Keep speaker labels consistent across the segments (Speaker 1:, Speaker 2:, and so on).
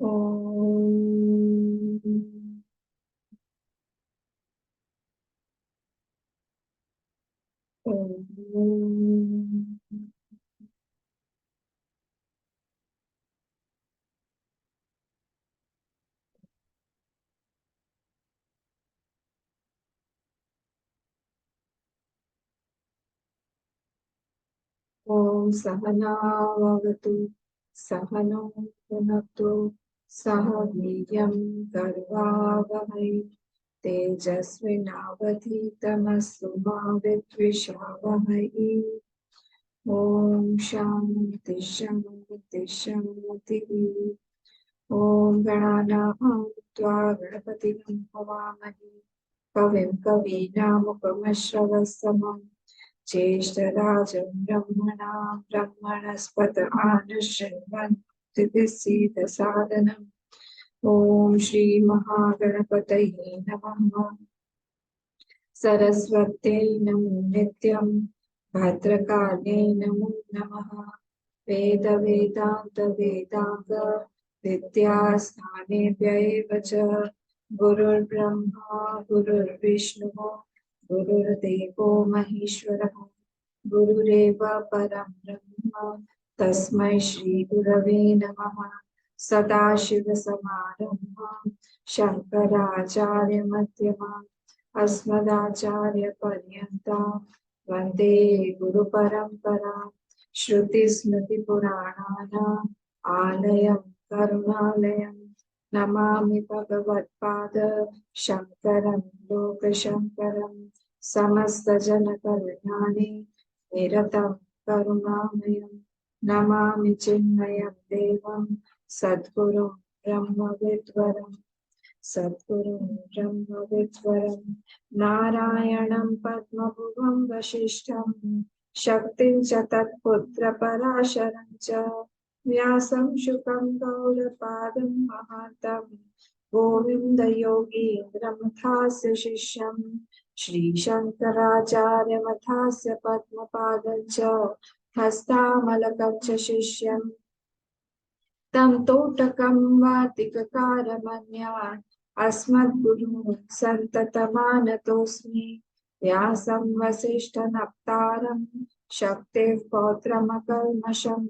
Speaker 1: ओम। ओम। ओम सहना भवतु। सहनौ भुनक्तु। सह वीर्यं कर्वावहै। तेजस्विनावधीतमस्तु मा विद्विषावहै। ओम शांति शांति शांति। ओम गणानां त्वा गणपतिं हवामहे। कविं कवीनामुपमश्रवस्तमं ज्येष्ठराजं ब्रह्मणां ब्रह्मणस्पत आनशृण्वन्नोतिभिः ॐ श्रीमहागणपतये नमः। सरस्वत्यै नमो नित्यं। भद्रकाले नमो नमः। वेदान्त विद्यास्थानेभ्यः च गुरुर्ब्रह्मा गुरुर्विष्णुः गुरुर्देवो महेश्वरः। गुरुरेव परं ब्रह्म तस्मै श्री गुरवे नमः। सदाशिवसमारम्भां शङ्कराचार्यमध्यमाम् अस्मदाचार्यपर्यन्तां वन्दे गुरुपरम्पराम्। श्रुतिस्मृतिपुराणानाम् आलयं करुणालयं नमामि भगवत्पाद शङ्करं लोकशङ्करं। समस्तजनकल्याणे निरतं करुणामयं नमामि चिन्मयं देवं सद्गुरुं ब्रह्मविद्वरम्। सद्गुरुं ब्रह्मविद्वरं नारायणं पद्मभुवं वसिष्ठं शक्तिं च तत्पुत्रपराशरं च व्यासं शुकं गौडपादं महान्तं गोविन्दयोगीन्द्रमथास्य शिष्यं श्रीशङ्कराचार्यमथास्य पद्मपादं च हस्तामलकं च शिष्यं तं तोटकं वातिककारमन्यान् अस्मद्गुरुं सन्ततमानतोऽस्मि। व्यासं वसिष्ठनप्तारं शक्तेः पौत्रमकल्मषम्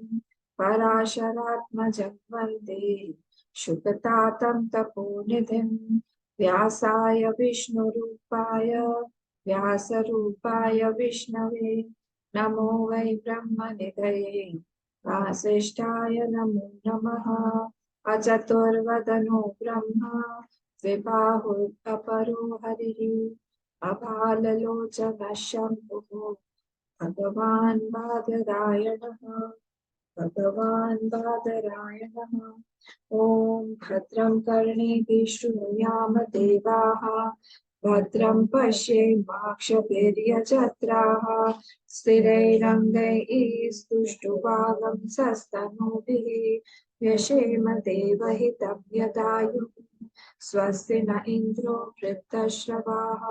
Speaker 1: पराशरात्मजं वन्दे शुकतातं तपोनिधिं। व्यासाय विष्णुरूपाय व्यासरूपाय विष्णवे नमो वै ब्रह्मनिधये वासिष्ठाय नमो नमः। अचतुर्वदनो ब्रह्मा द्विबाहुरपरो हरिः अभाललोचनः शम्भुः भगवान् बादरायणः। भगवान् बादरायणः। ॐ भद्रं कर्णेभिः शृणुयाम देवाः भद्रं पश्येमाक्षभिर्यजत्राः स्थिरैरङ्गैस्तुष्टुवागंसस्तनूभिः व्यशेम देवहितं यदायुः। स्वस्ति न इन्द्रो वृद्धश्रवाः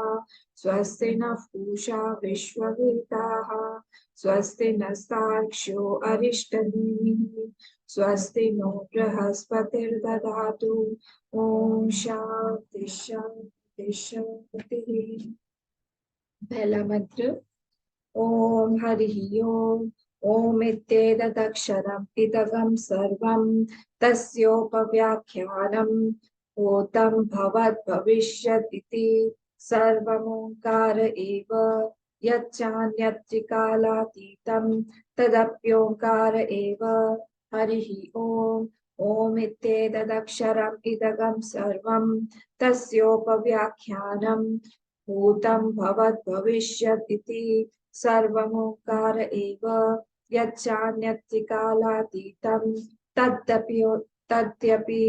Speaker 1: स्वस्ति नः पूषा विश्ववेदाः स्वस्ति नस्तार्क्ष्यो अरिष्टनेमिः स्वस्ति नो बृहस्पतिर्दधातु। ॐ शान्ति शान्ति शान्तिः। पहला मंत्र। ओम हरिः ओम। ओम इत्येतदक्षरम् इदगं सर्वं तस्योपव्याख्यानं भूतं भवद्भविष्यत् इति सर्वमोङ्कार एव यच्चान्यत्रिकालातीतं तदप्योङ्कार एव। हरिः ओम। ओम इत्येतदक्षरम् इदगं सर्वं तस्योपव्याख्यानं भूतं भवद्भविष्यत् इति सर्वमोङ्कार एव यच्चान्यत्रिकालातीतं तदप्यो तद्यपि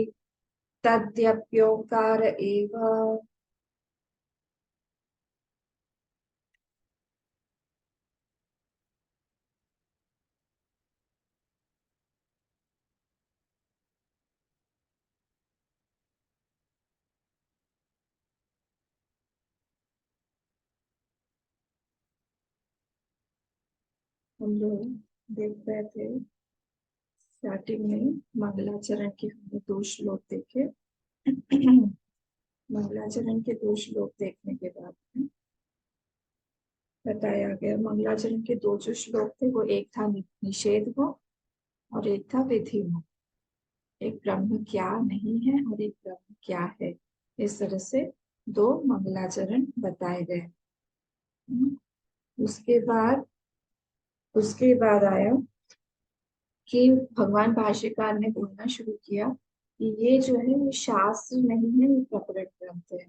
Speaker 1: तद्यप्योङ्कार एव। हम लोग देख रहे थे स्टार्टिंग में मंगलाचरण के हमने 2 श्लोक देखे। मंगलाचरण के 2 श्लोक देखने के बाद में बताया गया, मंगलाचरण के 2 जो श्लोक थे वो एक था निषेध को और एक था विधि को। एक ब्रह्म क्या नहीं है और एक ब्रह्म क्या है, इस तरह से 2 मंगलाचरण बताए गए। उसके बाद आया कि भगवान भाष्यकार ने बोलना शुरू किया कि ये जो है ये शास्त्र नहीं है, ये प्रकरण ग्रंथ है।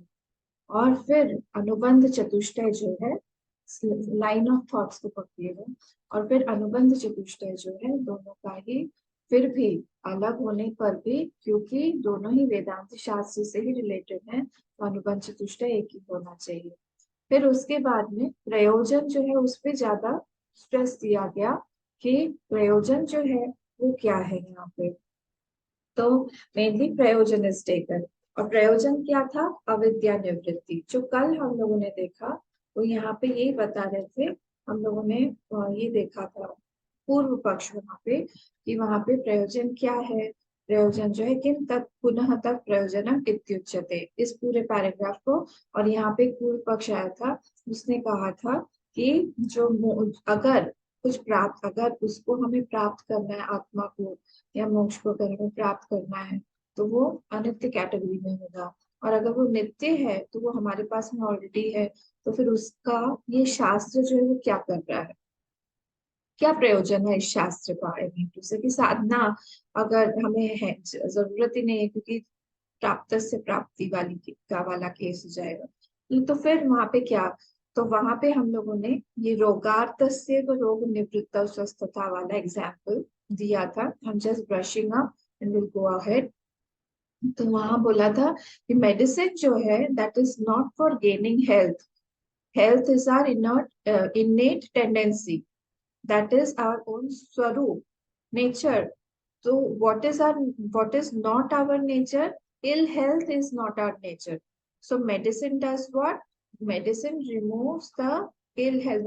Speaker 1: और फिर अनुबंध चतुष्टय जो है, लाइन ऑफ थॉट्स को पकड़िएगा, और फिर अनुबंध चतुष्टय जो है दोनों का ही फिर भी अलग होने पर भी, क्योंकि दोनों ही वेदांत शास्त्र से ही रिलेटेड है, तो अनुबंध चतुष्टय एक ही होना चाहिए। फिर उसके बाद में प्रयोजन जो है उस पर ज्यादा स्ट्रेस दिया गया कि प्रयोजन जो है वो क्या है यहाँ पे। तो मेनली प्रयोजन इज टेकन, और प्रयोजन क्या था, अविद्या निवृत्ति। जो कल हम लोगों ने देखा वो यहाँ पे यही बता रहे थे, हम लोगों ने ये देखा था पूर्व पक्ष वहां पे, कि वहां पे प्रयोजन क्या है। प्रयोजन जो है किम तत् पुनः तत् प्रयोजनम इत्युच्यते, इस पूरे पैराग्राफ को। और यहाँ पे पूर्व पक्ष आया था, उसने कहा था कि जो अगर कुछ प्राप्त, अगर उसको हमें प्राप्त करना है, आत्मा को या मोक्ष को अगर हमें प्राप्त करना है, तो वो अनित्य कैटेगरी में होगा। और अगर वो नित्य है तो वो हमारे पास में ऑलरेडी है। तो फिर उसका ये शास्त्र जो है वो क्या कर रहा है, क्या प्रयोजन है इस शास्त्र का। आई मीन टू से कि साधना अगर हमें है जरूरत ही नहीं है, क्योंकि प्राप्त से प्राप्ति का वाला केस हो जाएगा। तो फिर वहां पे क्या, तो वहां पे हम लोगों ने ये रोगार्तस्य व रोग निवृत्त स्वस्थता वाला एग्जाम्पल दिया था। हम just brushing up and will go ahead. तो वहां बोला था कि मेडिसिन जो है that is not for gaining health, health is our innate tendency, that is our own swarup, nature. So what is not our nature? Ill health is not our nature. So medicine does what? Medicine removes the ill health,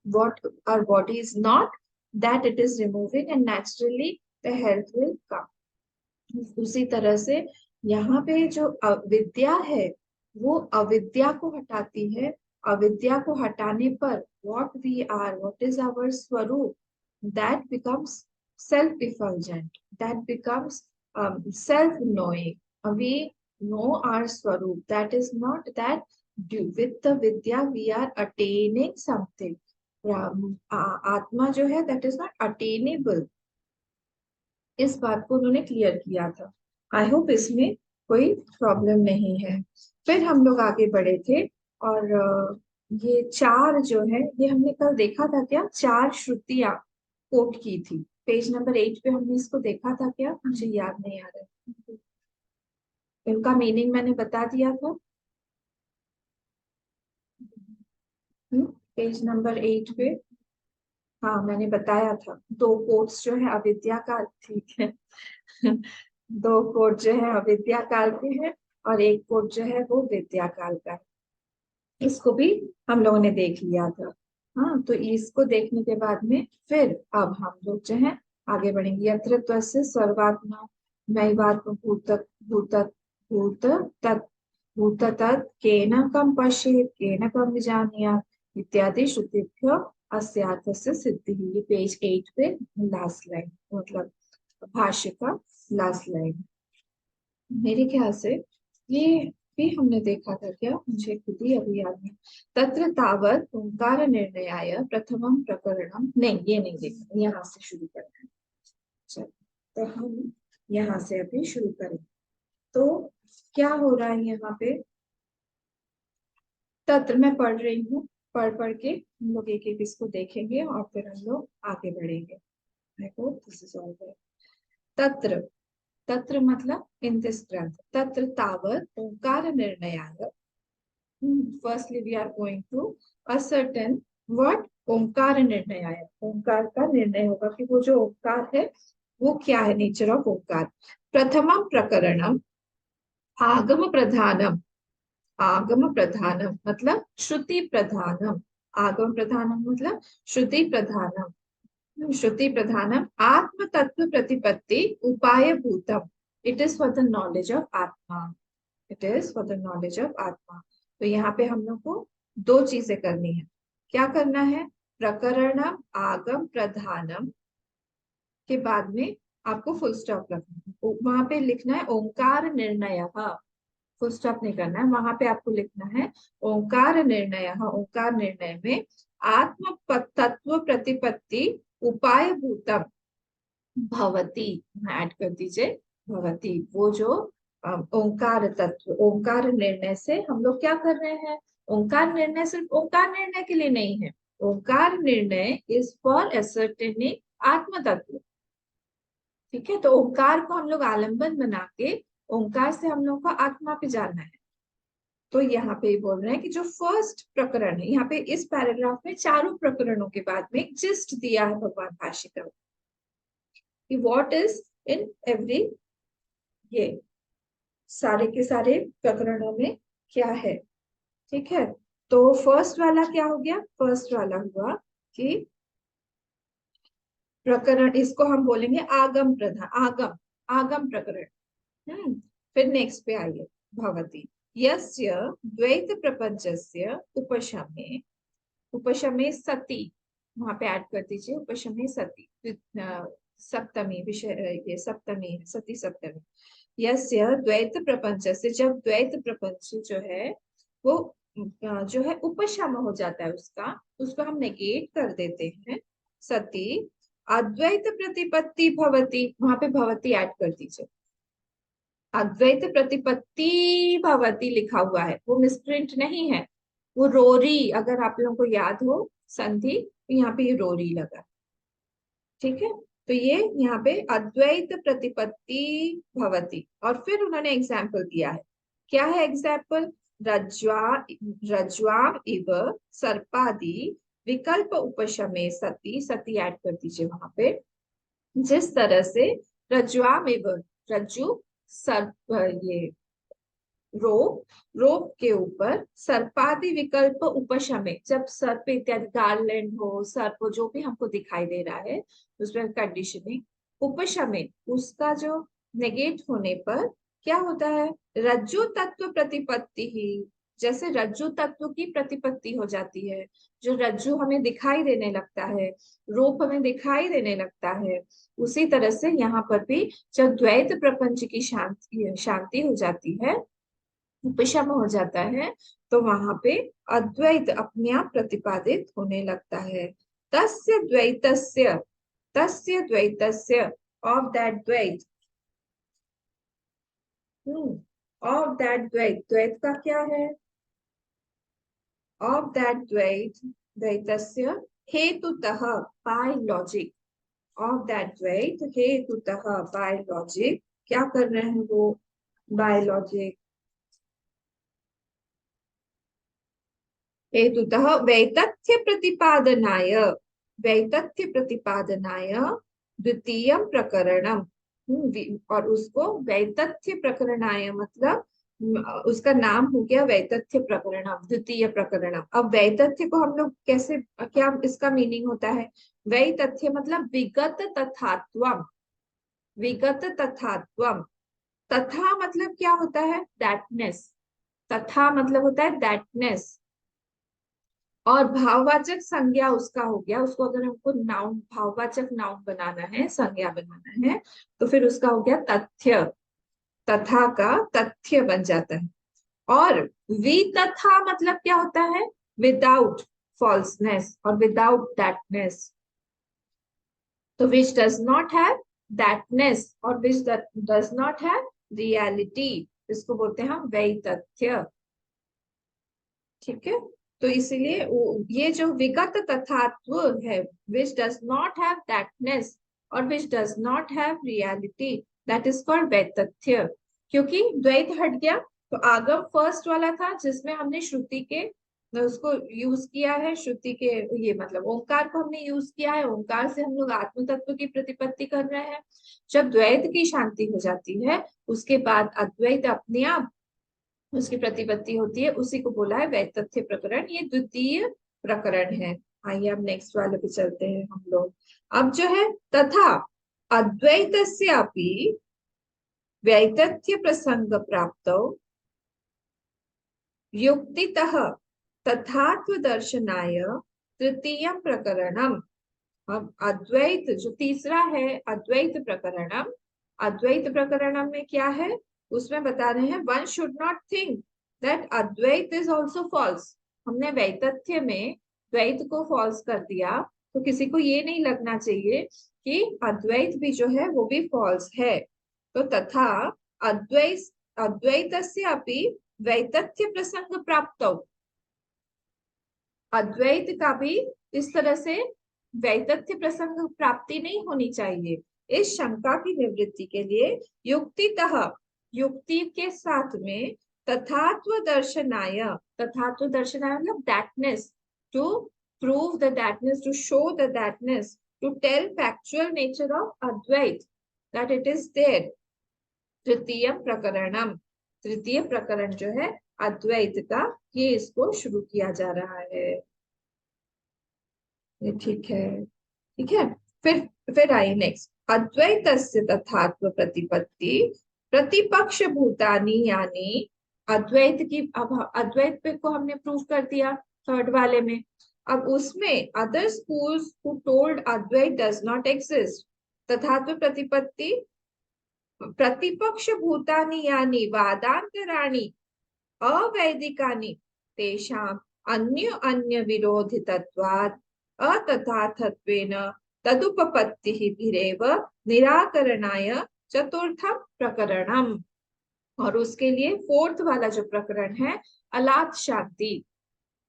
Speaker 1: what our body is not, that it is removing, and naturally the health will come. उसी तरह से यहाँ पे जो अविद्या है वो अविद्या को हटाती है। अविद्या को हटाने पर what we are, what is our स्वरूप, that becomes self effulgent, that becomes self knowing. We know our swarup, that is not that with the vidya we are attaining something. आत्मा जो है that is not attainable, इस बात को उन्होंने clear किया था। आई होप इसमें कोई प्रॉब्लम नहीं है। फिर हम लोग आगे बढ़े थे, और ये 4 जो है ये हमने कल देखा था क्या, 4 श्रुतियां कोट की थी। पेज नंबर 8 पे हमने इसको देखा था क्या, मुझे याद नहीं आ रहा है। इनका मीनिंग मैंने बता दिया था। पेज नंबर 8 पे हाँ मैंने बताया था। 2 कोट्स जो है अविद्या का, ठीक है। 2 कोट जो है अविद्या काल के हैं, और एक कोट जो है वो विद्या काल का है। इसको भी हम लोगों ने देख लिया था। हाँ, तो इसको देखने के बाद में फिर अब हम लोग जो है आगे बढ़ेंगे। यत्र त्वस्य सर्वात्मा नैवात्म भूत भूत भूत तत् भूत तत् केन कम पश्येत् केन कम विजानीयात् इत्यादि श्रुतिभ्यो अस्यार्थस्य सिद्धि। ये पेज 8 पे लास्ट लाइन, मतलब भाष्य का लास्ट लाइन। मेरे ख्याल से ये भी हमने देखा था क्या, मुझे खुद ही अभी याद नहीं। तत्र तावत ओंकार निर्णयाय प्रथमम प्रकरणम, नहीं ये नहीं देखा, यहाँ से शुरू करना है। चलो तो हम यहाँ से अभी शुरू करें। तो क्या हो रहा है यहाँ पे, तत्र मैं पढ़ रही हूँ, पढ़ के हम लोग एक एक इसको देखेंगे और फिर हम लोग आगे बढ़ेंगे। I hope this is all right. तत्र, तत्र मतलब इन दिस ग्रंथ, तत्र तावत ओंकार निर्णयाय। Firstly we are going to ascertain what ओंकार निर्णयाय, ओंकार का निर्णय होगा कि वो जो ओंकार है वो क्या है, नेचर ऑफ ओंकार। प्रथमम प्रकरणम आगम प्रधानम, आगम प्रधानम मतलब श्रुति प्रधानम, आगम प्रधानम मतलब श्रुति प्रधानम। श्रुति प्रधानम आत्म तत्व प्रतिपत्ति उपाय भूतम। It is for the knowledge of atma. It is for the knowledge of atma. तो यहाँ पे हम लोग को दो चीजें करनी है। क्या करना है? प्रकरणम आगम प्रधानम के बाद में आपको फुल स्टॉप रखना है। वहां पे लिखना है ओंकार निर्णय। फुल स्टॉप नहीं करना है, वहां पे आपको लिखना है ओंकार निर्णय। ओंकार निर्णय में आत्म तत्व प्रतिपत्ति उपाय भूतम भवती ऐड कर दीजिए। भवती वो जो ओंकार तत्व, ओंकार निर्णय से हम लोग क्या कर रहे हैं? ओंकार निर्णय सिर्फ ओंकार निर्णय के लिए नहीं है। ओंकार निर्णय इज फॉर एसर्टेनिंग आत्म तत्व। ठीक है, तो ओंकार को हम लोग आलंबन बना के ओंकार से हम लोग को आत्मा पे जाना है। तो यहाँ पे बोल रहे हैं कि जो फर्स्ट प्रकरण है, यहाँ पे इस पैराग्राफ में चारों प्रकरणों के बाद में एक जिस्ट दिया है भगवान भाष्यकार कि व्हाट इज इन एवरी, ये सारे के सारे प्रकरणों में क्या है। ठीक है, तो फर्स्ट वाला क्या हो गया? फर्स्ट वाला हुआ कि प्रकरण, इसको हम बोलेंगे आगम प्रधान, आगम आगम प्रकरण। फिर नेक्स्ट पे आइए, भवती यस्य द्वैत प्रपंचस्य उपशमे, उपशमे सती, वहां पे ऐड कर दीजिए उपशमे सती। सप्तमी विषय, ये सप्तमी है, सती सप्तमी। यस्य द्वैत प्रपंच से, जब द्वैत प्रपंच जो है वो जो है उपशम हो जाता है, उसको हम नेगेट कर देते हैं, सती अद्वैत प्रतिपत्ति भवती, वहां पे भवती ऐड कर दीजिए। अद्वैत प्रतिपत्ति भवती लिखा हुआ है, वो मिसप्रिंट नहीं है, वो रोरी, अगर आप लोगों को याद हो संधि, तो यहाँ पे ये रोरी लगा। ठीक है, तो ये यहाँ पे अद्वैत प्रतिपत्ति भवती, और फिर उन्होंने एग्जाम्पल दिया है। क्या है एग्जाम्पल? रज्वा, रज्वाम इव सर्पादि विकल्प उपशमे सती, सती ऐड कर दीजिए वहां पे। जिस तरह से रज्वाम इव, रज्जु सर्प, ये रोप, रोप के ऊपर सर्पादि विकल्प उपशमे, जब सर्प इत्यादि गार्लैंड हो, सर्प हो, जो भी हमको दिखाई दे रहा है उसमें कंडीशनिंग, उपशमे उसका जो नेगेट होने पर क्या होता है? रज्जु तत्व प्रतिपत्ति ही, जैसे रज्जु तत्व की प्रतिपत्ति हो जाती है, जो रज्जु हमें दिखाई देने लगता है, रूप हमें दिखाई देने लगता है, उसी तरह से यहाँ पर भी जब द्वैत प्रपंच की शांति शांति हो जाती है, उपशम हो जाता है, तो वहां पे अद्वैत अपने आप प्रतिपादित होने लगता है। तस्य द्वैतस्य, तस्य द्वैतस्य, ऑफ दैट द्वैत, ऑफ दैट द्वैत, द्वैत का क्या है? ऑफ दैट द्वैत, द्वैतस्य हेतुतः, बाय लॉजिक, ऑफ दैट द्वैत हेतुतः बाय लॉजिक, क्या कर रहे हैं वो? बाय लॉजिक हेतुतः वैतथ्य प्रतिपादनाय, वैतथ्य प्रतिपादनाय द्वितीय प्रकरणम। और उसको वैतथ्य प्रकरणाय मतलब उसका नाम हो गया वैतथ्य प्रकरणम, द्वितीय प्रकरणम। अब वैतथ्य को हम लोग कैसे, क्या इसका मीनिंग होता है? वैतथ्य मतलब विगत तथात्वम, विगत तथात्वम। तथा मतलब क्या होता है? दैटनेस। तथा मतलब होता है दैटनेस, और भाववाचक संज्ञा उसका हो गया, उसको अगर हमको नाउन, भाववाचक नाउन बनाना है, संज्ञा बनाना है, तो फिर उसका हो गया तथ्य, तथा का तथ्य बन जाता है। और वितथा मतलब क्या होता है? विदाउट फॉल्सनेस और विदाउट दैटनेस। तो विच डज नॉट हैव दैटनेस और which does not have reality, इसको बोलते हैं हम वही तथ्य। ठीक है, तो इसीलिए ये जो विगत तथात्व है, which does not have thatness और which does not have reality, that is called वैतथ्य। क्योंकि द्वैत हट गया, तो आगम फर्स्ट वाला था जिसमें हमने श्रुति के उसको यूज किया है, श्रुति के, ये मतलब ओंकार को हमने यूज किया है, ओंकार से हम लोग आत्म तत्व की प्रतिपत्ति कर रहे हैं। जब द्वैत की शांति हो जाती है, उसके बाद अद्वैत अपने आप उसकी प्रतिपत्ति होती है, उसी को बोला है वैतथ्य प्रकरण। ये द्वितीय प्रकरण है। आइए अब नेक्स्ट वाले पे चलते हैं हम लोग। अब जो है तथा अद्वैतस्यापि वैतथ्य प्रसंग प्राप्तौ युक्तितः तथात्व दर्शनाय तृतीय प्रकरणम। अब अद्वैत जो तीसरा है, अद्वैत प्रकरणम, अद्वैत प्रकरणम में क्या है, उसमें बता रहे हैं one should not think that Advaita is also false. हमने वैतथ्य में द्वैत को फॉल्स कर दिया, तो किसी को ये नहीं लगना चाहिए कि अद्वैत भी जो है वो भी फॉल्स है। तो तथा अद्वैत अद्वैतस्य अपि वैतथ्य प्रसंग प्राप्त, अद्वैत का भी इस तरह से वैतथ्य प्रसंग प्राप्ति नहीं होनी चाहिए। इस शंका की निवृत्ति के लिए युक्तितः, युक्ति के साथ में, तथात्व दर्शनाय, तथात्व दर्शनाय मतलब thatness, to prove the thatness, to show the thatness, to tell factual nature of Advaita, that it is there. तृतीय प्रकरणम, तृतीय प्रकरण जो है अद्वैत का, ये इसको शुरू किया जा रहा है। ये ठीक है, ठीक है। फिर आई नेक्स्ट, अद्वैतस्य तथात्व प्रतिपत्ति प्रतिपक्ष भूतानि यानी, अद्वैत की, अब अद्वैत पे को हमने प्रूव कर दिया थर्ड वाले में। अब उसमें other schools who told Advaita does not exist, तथात्व प्रतिपत्ति प्रतिपक्ष भूतानि यानी वादांतराणि अवैदिकानि तेषाम् अन्य अन्य विरोधितत्वात् अतथार्थत्वेन तदुपपत्तिः भिरेव निराकरणाय चतुर्थम प्रकरणम। और उसके लिए फोर्थ वाला जो प्रकरण है अलात शांति,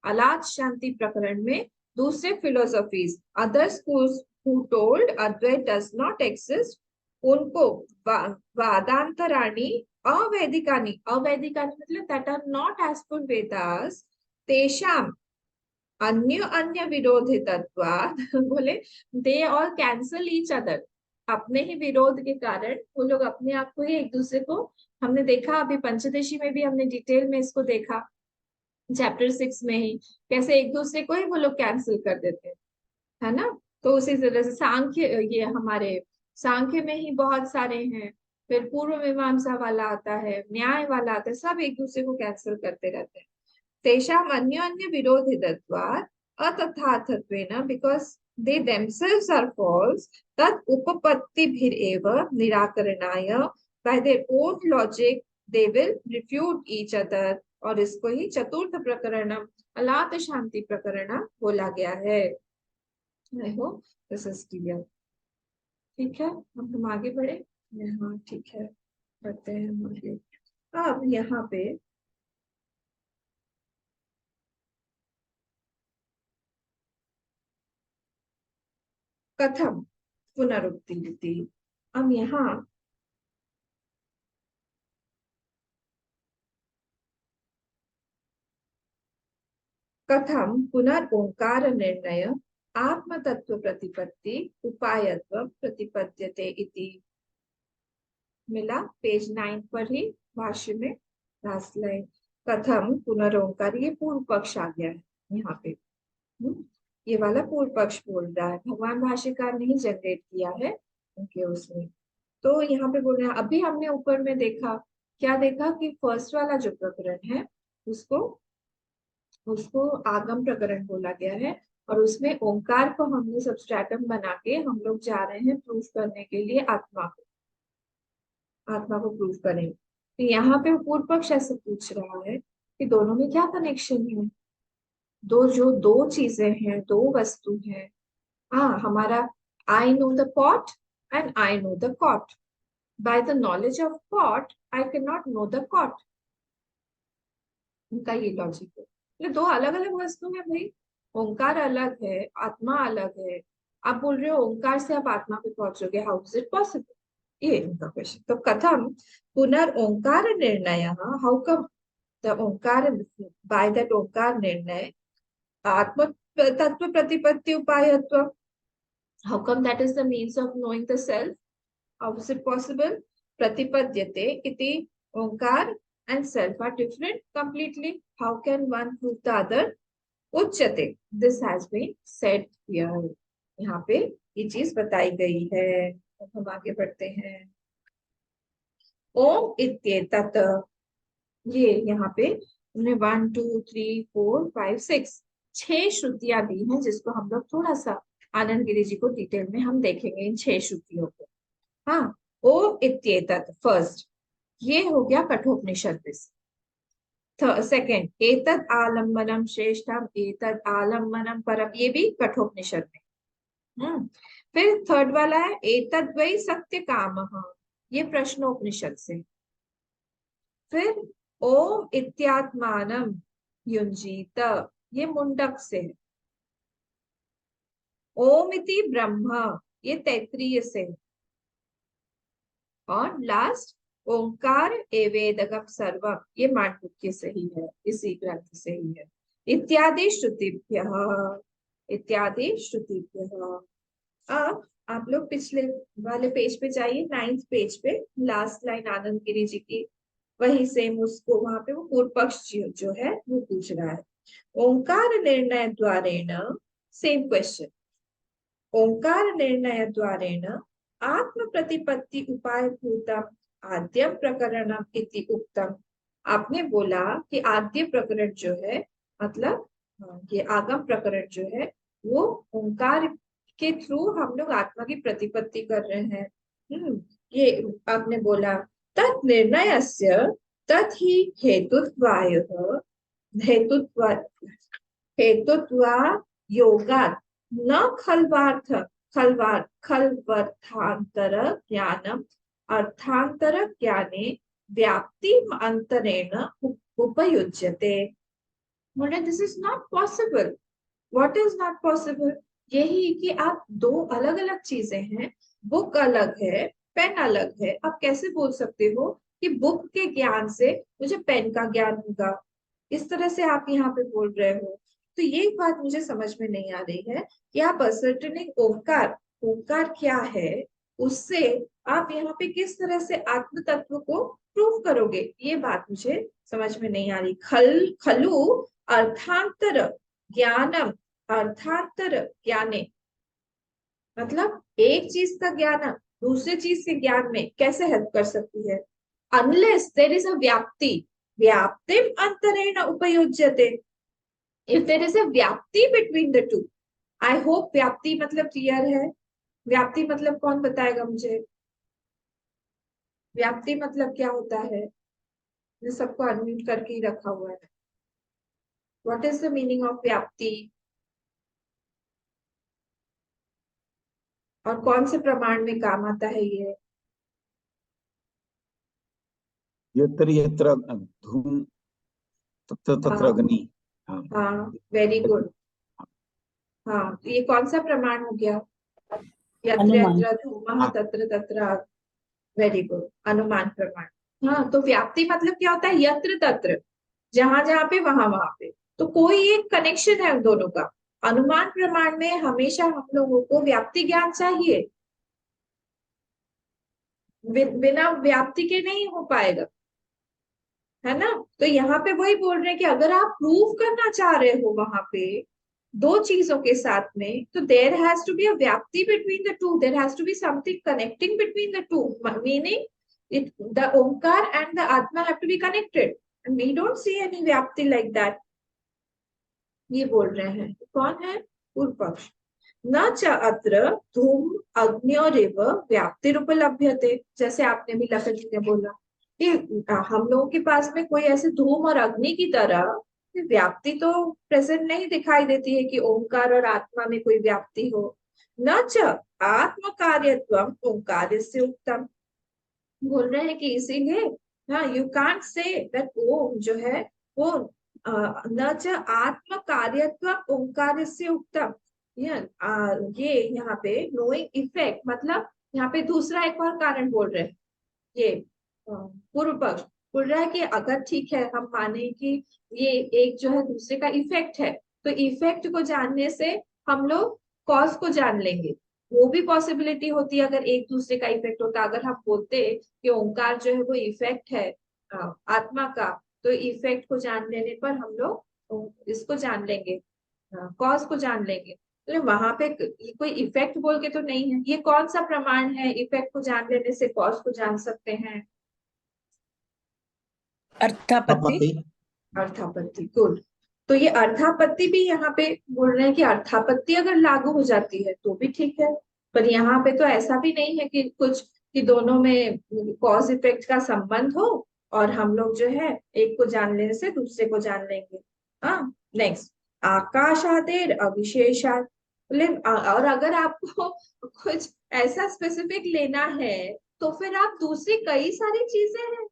Speaker 1: अलात शांति प्रकरण में दूसरे philosophies, other schools who told Advaita does not exist, उनको वादांतराणी अवैदिकानी, अवैदिकानी मतलब that are not as per Vedas, तेषाम अन्य अन्य विरोधी तत्वात् बोले they all cancel each other, अपने ही विरोध के कारण वो लोग अपने आप को ही एक दूसरे को, हमने देखा अभी पंचदशी में भी हमने डिटेल में इसको देखा चैप्टर 6 में ही, कैसे एक दूसरे को ही वो लोग कैंसिल कर देते हैं, है ना। तो उसी तरह से सांख्य, ये हमारे सांख्य में ही बहुत सारे हैं, फिर पूर्व मीमांसा वाला आता है, न्याय वाला आता है, सब एक दूसरे को कैंसिल करते रहते हैं। तेषाम अन्य अन्य विरोधितत्वात् अतथार्थत्वेन, because they themselves are false, तद उपपत्तिभिरेव निराकरणाय, by their own logic they will refute each other, और इसको ही चतुर्थ प्रकरणम अलात शांति प्रकरण बोला गया है। आई होप दिस इज क्लियर। ठीक है, अब हम आगे बढ़े। हाँ ठीक है, बढ़ते हैं हम आगे। अब यहाँ पे कथम पुनरुक्ति, अब यहाँ कथम पुनर्ओंकार निर्णय आत्म तत्व प्रतिपत्ति उपायत्व प्रतिपद्यते इति, मिला पेज 9 पर ही भाष्य में लास्ट लाइन। कथम पुनर्ओंकार, ये पूर्व पक्ष आ गया है यहाँ पे। ये वाला पूर्व पक्ष बोल रहा है, भगवान भाष्यकार ने ही जनरेट किया है उनके उसमें। तो यहाँ पे बोल रहे हैं, अभी हमने ऊपर में देखा, क्या देखा कि फर्स्ट वाला जो प्रकरण है उसको उसको आगम प्रकरण बोला गया है, और उसमें ओंकार को हमने सबस्ट्रेटम बना के हम लोग जा रहे हैं प्रूफ करने के लिए आत्मा को, आत्मा को प्रूफ करेंगे। तो यहाँ पे पूर्व पक्ष ऐसे पूछ रहा है कि दोनों में क्या कनेक्शन है, जो दो चीजें हैं, दो वस्तु हैं। हाँ, हमारा I know the pot and I know the cot, by the knowledge of pot I can not know the cot, उनका ये लॉजिक है। ये दो अलग अलग वस्तु है भाई, ओंकार अलग है, आत्मा अलग है। आप बोल रहे हो ओंकार से आप आत्मा पे पहुंचोगे, हाउ इज इट पॉसिबल, ये इनका क्वेश्चन। तो कथम पुनर्ओंकार निर्णय, how come the Omkar, by that Omkar निर्णय आत्म तत्व प्रतिपत्ति उपायत्व, how come that is the means of knowing the self, how is it possible. प्रतिपद्यते इति, ओंकार and self are different completely, how can one prove the other। उच्यते, this has been said here, यहाँ पे ये चीज बताई गई है। अब हम आगे बढ़ते हैं। ओम इत्येतत्, ये यहाँ पे उन्हें 1 2 3 4 5 6 छह श्रुतियां दी हैं, जिसको हम लोग थोड़ा सा आनंद गिरी जी को डिटेल में हम देखेंगे इन छह श्रुतियों को। हाँ, ओम इत्येतत् फर्स्ट, ये हो गया कठोपनिषद में। सेकंड, एतद आलम्बनम श्रेष्ठम एतद आलम्बनम परम, ये भी कठोपनिषद में। फिर थर्ड वाला है एतद वै सत्य कामः, ये प्रश्नोपनिषद से। फिर ओम इत्यात्मानम युंजीत, ये मुंडक से है। ओम इति ब्रह्म, ये तैत्तिरीय से है। और लास्ट ओंकार एवेदगम सर्वम, ये मांडुक्य से ही है, इसी ग्रंथ से ही है। इत्यादि श्रुतिभ्यः, इत्यादि श्रुतिभ्यः। अब आप लोग पिछले वाले पेज पे जाइए, 9th पेज पे लास्ट लाइन आनंद गिरी जी की, वही सेम उसको वहां पे वो पूर्व पक्ष जो है वो पूछ रहा है। ओंकार निर्णय द्वारेण, सेम क्वेश्चन, ओंकार निर्णय द्वारेण आत्म प्रतिपत्ति उपाय भूतम आद्यम प्रकरणम इति उक्तम। आपने बोला कि आद्य प्रकरण जो है, मतलब ये आगम प्रकरण जो है, वो ओंकार के थ्रू हम लोग आत्मा की प्रतिपत्ति कर रहे हैं। ये आपने बोला, तत् निर्णयस्य तत् ही हेतुत्वाय, हेतुत्व हेतुत्वा योगात् न खल्वार्थ खल्वर्थांतर ज्ञानम अर्थांतर ज्ञाने व्याप्ति अंतरेण उपयुज्यते। बोले this is not possible. What is not possible? यही कि आप दो अलग अलग चीजें हैं, बुक अलग है, पेन अलग है। आप कैसे बोल सकते हो कि बुक के ज्ञान से मुझे पेन का ज्ञान होगा? इस तरह से आप यहाँ पे बोल रहे हो। तो ये बात मुझे समझ में नहीं आ रही है कि आप असर्टनिंग ओंकार, ओंकार क्या है, उससे आप यहाँ पे किस तरह से आत्म तत्व को प्रूव करोगे, ये बात मुझे समझ में नहीं आ रही। खलु अर्थांतर ज्ञानम, अर्थांतर ज्ञाने, मतलब एक चीज का ज्ञान दूसरे चीज के ज्ञान में कैसे हेल्प कर सकती है? अनलेस देर इज अ व्याप्ति, व्याप्तिम अंतरेण उपयुज्यते। If there is a vyapti between the to, I hope व्याप्ति मतलब क्लियर है। व्याप्ति मतलब कौन बताएगा मुझे? व्याप्ति मतलब क्या होता है? मैं सबको अनम्यूट करके ही रखा हुआ है। What is the meaning of व्याप्ति? और कौन से प्रमाण में काम आता है ये?
Speaker 2: यत्र यत्र धूम तत्र तत्र
Speaker 1: हाँ
Speaker 2: अग्नि। हाँ,
Speaker 1: हाँ, वेरी गुड। हाँ, तो ये कौन सा प्रमाण हो गया? यत्र
Speaker 3: अनुमान।
Speaker 1: यत्र धूमः तत्र तत्र, वेरी गुड, अनुमान प्रमाण। हाँ, तो व्याप्ति मतलब क्या होता है? यत्र तत्र, जहां जहां पे वहां वहां पे, तो कोई एक कनेक्शन है उन दोनों का। अनुमान प्रमाण में हमेशा हम लोगों को व्याप्ति ज्ञान चाहिए, बिना व्याप्ति के नहीं हो पाएगा, है ना? तो यहाँ पे वही बोल रहे हैं कि अगर आप प्रूव करना चाह रहे हो वहां पे दो चीजों के साथ में, तो there has to be a vyapti between the two, there has to be something connecting between the two, meaning it the Omkara and the atma have to be connected, and we don't see any vyapti like that. ये बोल रहे हैं। कौन है? पूर्व पक्ष। न च अत्र धूम अग्न्योरिव व्याप्तिरुपलभ्यते, जैसे आपने भी लखन जी ने बोला कि हम लोगों के पास में कोई ऐसे धूम और अग्नि की तरह व्याप्ति तो प्रेजेंट नहीं दिखाई देती है कि ओंकार और आत्मा में कोई व्याप्ति हो। न च आत्म कार्यत्वम ओंकार से उत्तम, बोल रहे हैं कि इसीलिए हाँ, यू कांट से दैट ओम जो है वो न च आत्म कार्यत्व ओंकार से उत्तम। ये यहाँ पे नोइंग इफेक्ट, मतलब यहाँ पे दूसरा एक और कारण बोल रहे हैं। ये पूर्व पक्ष बोल रहा है कि अगर ठीक है हम माने कि ये एक जो है दूसरे का इफेक्ट है, तो इफेक्ट को जानने से हम लोग कॉज को जान लेंगे। वो भी पॉसिबिलिटी होती है अगर एक दूसरे का इफेक्ट होता। अगर हम बोलते कि ओंकार जो है वो इफेक्ट है आत्मा का, तो इफेक्ट को जान लेने पर हम लोग इसको जान लेंगे, कॉज को जान लेंगे। मतलब वहां पे कोई इफेक्ट बोल के तो नहीं है। ये कौन सा प्रमाण है इफेक्ट को जान लेने से कॉज को जान सकते हैं?
Speaker 3: अर्थापत्ति।
Speaker 2: पति।
Speaker 1: अर्थापत्ति, गुड। तो ये अर्थापत्ति भी यहाँ पे बोल रहे हैं कि अर्थापत्ति अगर लागू हो जाती है तो भी ठीक है। पर यहाँ पे तो ऐसा भी नहीं है कि कुछ कि दोनों में कॉज इफेक्ट का संबंध हो और हम लोग जो है एक को जान लेने से दूसरे को जान लेंगे। हाँ, नेक्स्ट, आकाशादेर अविशेषात। और अगर आपको कुछ ऐसा स्पेसिफिक लेना है तो फिर आप दूसरी कई सारी चीजें हैं,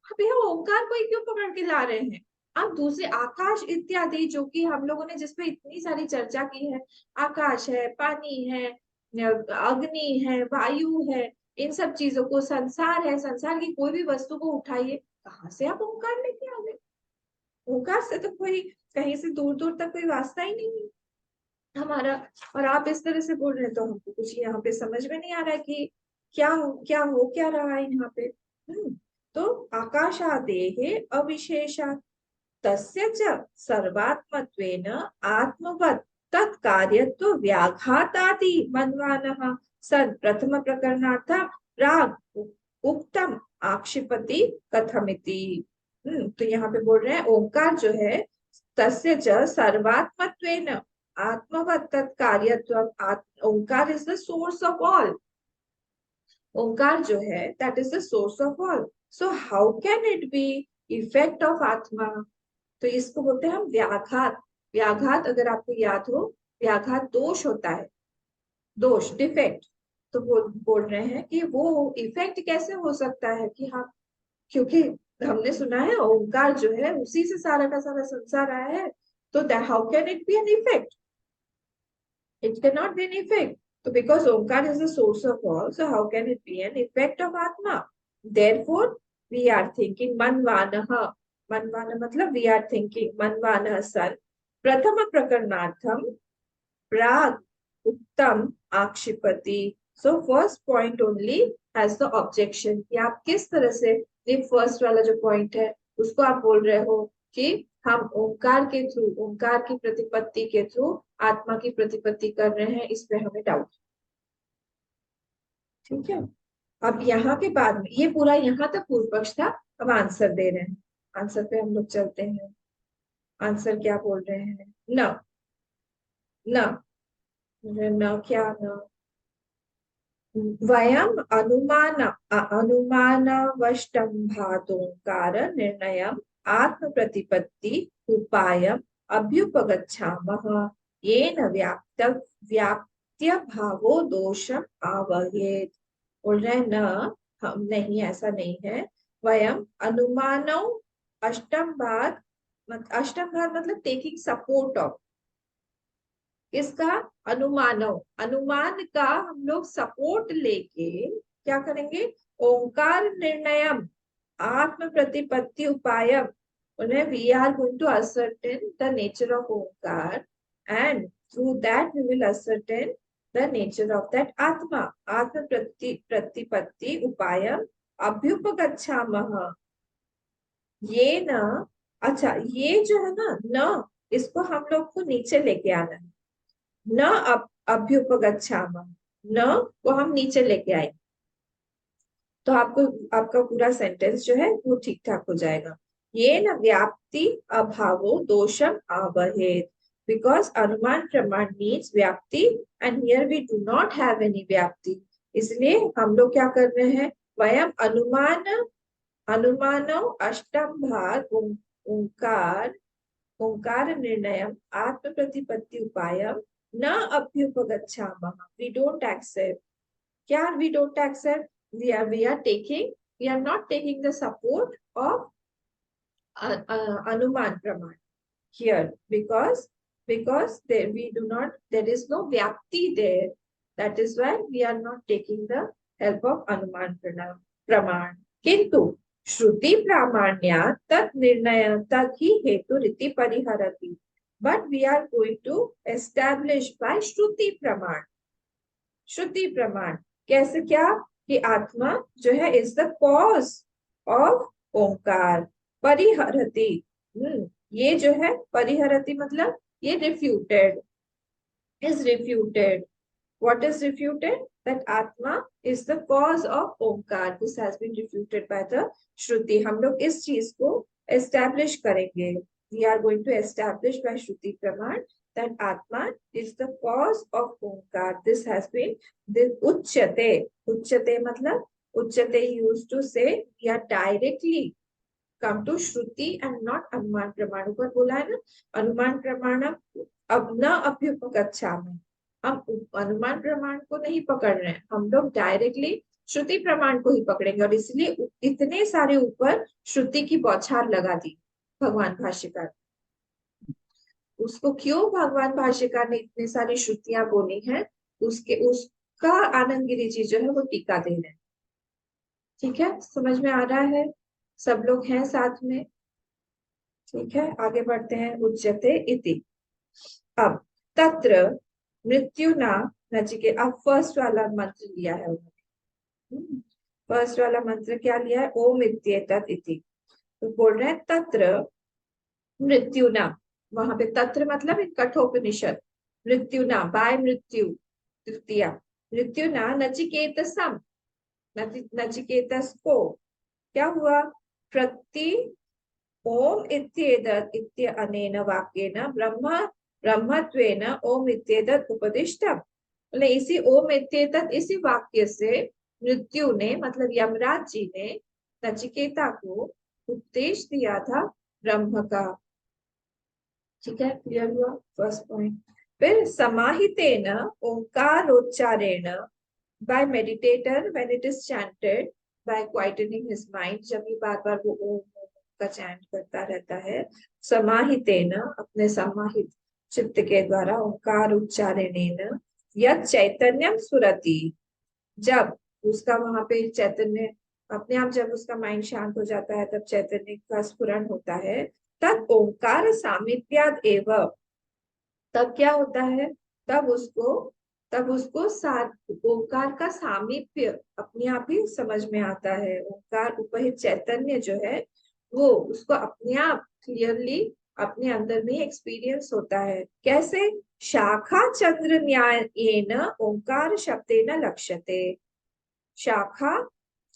Speaker 1: अब यह ओंकार को ही क्यों पकड़ के ला रहे हैं? आप दूसरे आकाश इत्यादि जो कि हम लोगों ने जिसपे इतनी सारी चर्चा की है, आकाश है, पानी है, अग्नि है, वायु है, इन सब चीजों को, संसार है, संसार की कोई भी वस्तु को उठाइए, कहाँ से आप ओंकार लेके आ गए? ओंकार से तो कोई कहीं से दूर दूर तक कोई वास्ता ही नहीं है हमारा। और आप इस तरह से बोल रहे हैं तो हमको कुछ यहाँ पे समझ में नहीं आ रहा है कि क्या रहा है यहाँ पे। तो आकाशादेः अविशेषात् तस्य च सर्वात्मत्वेन आत्मवत् तत्कार्यत्व व्याघातादि मन्वानः सन् प्रथम प्रकरणार्थ प्राग उक्तम आक्षिपति कथमिति। तो यहाँ पे बोल रहे हैं ओंकार जो है तस्य च सर्वात्मत्वेन आत्मवत् तत्कार्यत्व। Omkara is the source of all. Omkara जो है that is the source of all. So how can it be effect of atma? तो इसको बोलते हैं हम व्याघात। व्याघात अगर आपको याद हो, व्याघात दोष होता है, दोष, डिफेक्ट। तो बोल रहे हैं कि वो इफेक्ट कैसे हो सकता है कि हाँ, क्योंकि हमने सुना है ओंकार जो है उसी से सारा का सारा संसार आया है, तो how can it B an effect? It cannot be an effect. So because Omkar is the source of all, so how can it be an effect of Atma? Therefore, we are thinking Manvanaha. Manvana matlab we are thinking Manvanaha san. Prathama prakarnartham prag uttam akshipati. So first point only has the objection. कि आप किस तरह से ये first वाला जो point है उसको आप बोल रहे हो कि हम ओंकार के थ्रू, ओंकार की प्रतिपत्ति के थ्रू आत्मा की प्रतिपत्ति कर रहे हैं, इस पे हमें डाउट। ठीक है, अब यहाँ के बाद में ये पूरा यहाँ तक पूर्व पक्ष था। अब आंसर दे रहे हैं, आंसर पे हम लोग चलते हैं। आंसर क्या बोल रहे हैं? न न न क्या न वयम अनुमानवष्टम्भातोंकार निर्णयम् आत्म प्रतिपत्ति उपायम् अभ्युपगच्छामः येन व्याप्त्य भावो दोषम आवहेत। बोल रहे न, हम नहीं, ऐसा नहीं है। वयम अनुमानौ अष्टम्भात, अष्टम्भात मतलब टेकिंग सपोर्ट ऑफ, इसका अनुमानव, अनुमान का हम लोग सपोर्ट लेके क्या करेंगे? ओंकार निर्णयम आत्म प्रतिपत्ति उपायम, we are going to ascertain the nature of Omkara and through that we will ascertain the nature of that atma. आत्म प्रतिपत्ति उपायम अभ्युपगच्छामः ये न। अच्छा, ये जो है ना न, इसको हम लोग को नीचे लेके आना है। न अभ्युपगच्छामः, न को हम नीचे लेके आए तो आपको आपका पूरा सेंटेंस जो है वो ठीक ठाक हो जाएगा। ये न व्याप्ति अभावो दोषम आवहेत, बिकॉज अनुमान प्रमाण मीन्स व्याप्ति and here we do not have any व्याप्ति। इसलिए हम लोग क्या कर रहे हैं? वयम अनुमान अनुमानो अष्टम्भात ओंकार ओंकार निर्णयम आत्म प्रतिपत्ति उपायम न अभ्युपगच्छामः। We don't accept. क्या we don't accept? We are not taking the support of anuman praman here, because there is no vyapti there. That is why we are not taking the help of anuman praman. किंतु श्रुति प्रामाण्यात् तत् निर्णय तत् ही हेतु रीति परिहरति, but we are going to establish by श्रुति प्रमाण। श्रुति प्रमाण कैसे? क्या कि आत्मा जो है is the cause of ओंकार। परिहरति, ये जो है परिहरति मतलब ये refuted, is refuted. What is refuted? That Atma is the cause of Omkar. This has been refuted by the Shruti. हम लोग इस चीज को establish करेंगे. We are going to establish by Shruti Praman that Atma is the cause of Omkar. This has been this Uchyate. Uchyate मतलब Uchyate used to say we are directly come to Shruti and not Anuman Praman. ऊपर बोला है ना अनुमान प्रमाण अब न अभ्युपगच्छामि. हम अनुमान प्रमाण को नहीं पकड़ रहे हैं, हम लोग डायरेक्टली श्रुति प्रमाण को ही पकड़ेंगे और इसलिए इतने सारे ऊपर श्रुति की बौछार लगा दी भगवान भाष्यकार. उसको क्यों भगवान भाष्यकार ने इतने सारी श्रुतियां बोली हैं उसका आनंद गिरि जी जो है वो टीका दे रहे हैं. ठीक है, समझ में आ रहा है? सब लोग हैं साथ में? ठीक है, आगे बढ़ते हैं. उच्यते इति. अब तत्र मृत्युना नचिकेत. अब फर्स्ट वाला मंत्र लिया है उन्होंने. फर्स्ट वाला मंत्र क्या लिया है? ओम इत्येतत् इति. तो बोल रहे हैं तत्र मृत्युना. वहां पे तत्र मतलब इन कठोपनिषद. मृत्युना बाय मृत्यु तृतीया. मृत्युना नचिकेतसम. नचिकेतस को क्या हुआ? प्रति ओम इत्येतत् इत्य अनेन वाक्येन ब्रह्मत्वेन ओम इत्येतत् उपदिष्टम्. इसी ओम इत्येतत् इसी वाक्य से मृत्यु ने मतलब यमराज जी ने नचिकेता को उपदेश दिया था ब्रह्म का. ठीक है, क्लियर हुआ फर्स्ट पॉइंट. फिर समाहितेन ओंकारोच्चारेण by meditator when it is chanted by quietening his mind. जब भी बार बार वो ओम का चैंट करता रहता है, समाहितेन अपने समाहित चित्त के द्वारा ओंकार उच्चारणेन यत् चैतन्यम स्फुरति. जब उसका वहां पे चैतन्य अपने आप जब उसका माइंड शांत हो जाता है तब चैतन्य का स्फुरण होता है. तब ओंकार सामीप्याद एव. तब क्या होता है? तब उसको ओंकार का सामीप्य अपने आप ही समझ में आता है. ओंकार उपहित चैतन्य जो है वो उसको अपने आप क्लियरली अपने अंदर में एक्सपीरियंस होता है. कैसे? शाखा चंद्र न्यायेन ओंकार शब्देन लक्ष्यते. शाखा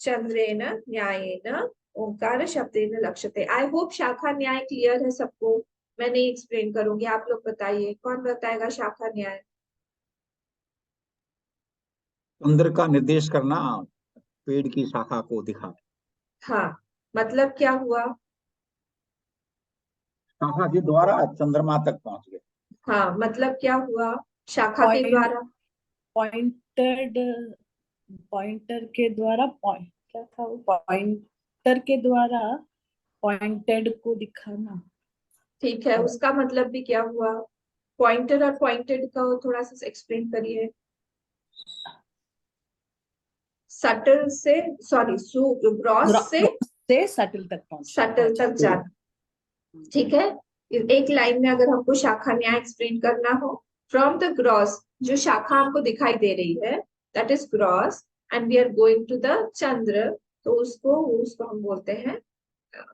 Speaker 1: चंद्रेन न्यायेन ओंकार शब्देन लक्ष्यते. आई होप शाखा न्याय क्लियर है सबको. मैं नहीं एक्सप्लेन करूंगी, आप लोग बताइए. कौन बताएगा शाखा न्याय?
Speaker 2: चंद्र का निर्देश करना, पेड़ की शाखा को दिखा.
Speaker 1: हाँ, मतलब क्या हुआ?
Speaker 2: शाखा के द्वारा चंद्रमा तक पहुंच गए.
Speaker 1: हाँ, मतलब क्या हुआ? शाखा के द्वारा
Speaker 3: पॉइंटेड पॉइंटर के द्वारा क्या था वो? पॉइंटर के द्वारा पॉइंटेड को दिखाना.
Speaker 1: ठीक है, उसका मतलब भी क्या हुआ? पॉइंटर और पॉइंटेड का थोड़ा सा एक्सप्लेन करिए. सटल से सॉरी ग्रॉस
Speaker 3: से सटल तक
Speaker 1: जाना. ठीक है, एक लाइन में अगर हमको शाखा न्याय एक्सप्लेन करना हो, फ्रॉम द ग्रॉस जो शाखा हमको दिखाई दे रही है that is gross and we are going to the chandra, तो उसको हम बोलते हैं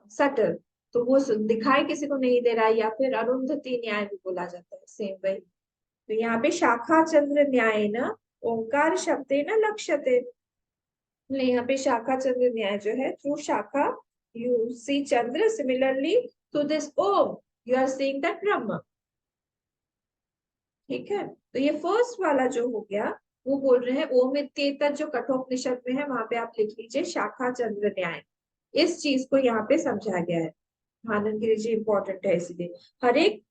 Speaker 1: सटल. तो वो दिखाई किसी को नहीं दे रहा है, या फिर अरुंधति न्याय भी बोला जाता है, सेम वही. तो यहाँ पे शाखा चंद्र न्याय न ओंकार शब्दे न लक्ष्यते. यहाँ पे शाखा चंद्र न्याय जो है थ्रू शाखा यू सी चंद्र, similarly to this Om you are seeing that Brahma. ठीक है, तो ये फर्स्ट वाला जो हो गया वो बोल रहे हैं ओम इत्येतत् जो कठोपनिषद में है वहां पे आप लिख लीजिए शाखा चंद्र न्याय. इस चीज को यहाँ पे समझा गया है. आनंद गिरि जी इंपॉर्टेंट है, इसलिए हर एक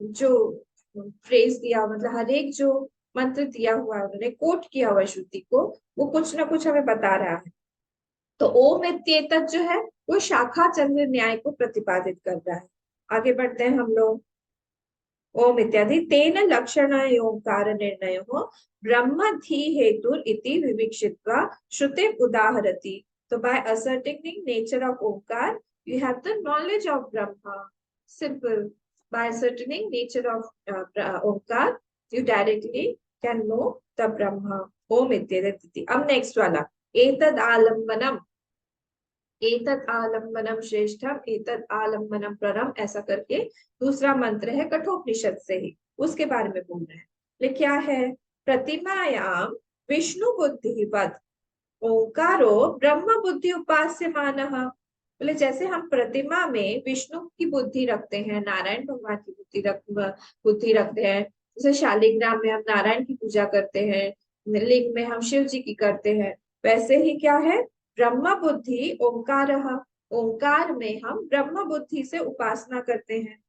Speaker 1: जो फ्रेज दिया मतलब हर एक जो मंत्र दिया हुआ है उन्होंने कोट किया हुआ श्रुति को, वो कुछ ना कुछ हमें बता रहा है. तो ओम इत्येतत् जो है वो शाखा चंद्र न्याय को प्रतिपादित कर रहा है. आगे बढ़ते हैं हम लोग. ओम इत्यादि तेन लक्षण ओंकार निर्णय ब्रह्म धी हेतु इति विविक्षित्वा श्रुति उदाहरति. तो by ascertaining nature of Omkara you have the knowledge of Brahma. Simple. By ascertaining nature of Omkara you directly can know the Brahma. Om इत्येतत्. अब नेक्स्ट वाला एतद् आलम्बनम. एतद् आलम्बनम श्रेष्ठम एतद् आलम्बनम परम, ऐसा करके दूसरा मंत्र है कठोपनिषद से ही, उसके बारे में बोल रहे हैं. क्या है? प्रतिमायां विष्णु बुद्धिवत ओंकारो ब्रह्म बुद्धि उपास्यमानः। बोले जैसे हम प्रतिमा में विष्णु की बुद्धि रखते हैं, नारायण भगवान की बुद्धि रखते हैं, जैसे शालिग्राम में हम नारायण की पूजा करते हैं, लिंग में हम शिव जी की करते हैं, वैसे ही क्या है? ब्रह्म बुद्धि ओंकार, ओंकार में हम ब्रह्म बुद्धि से उपासना करते हैं।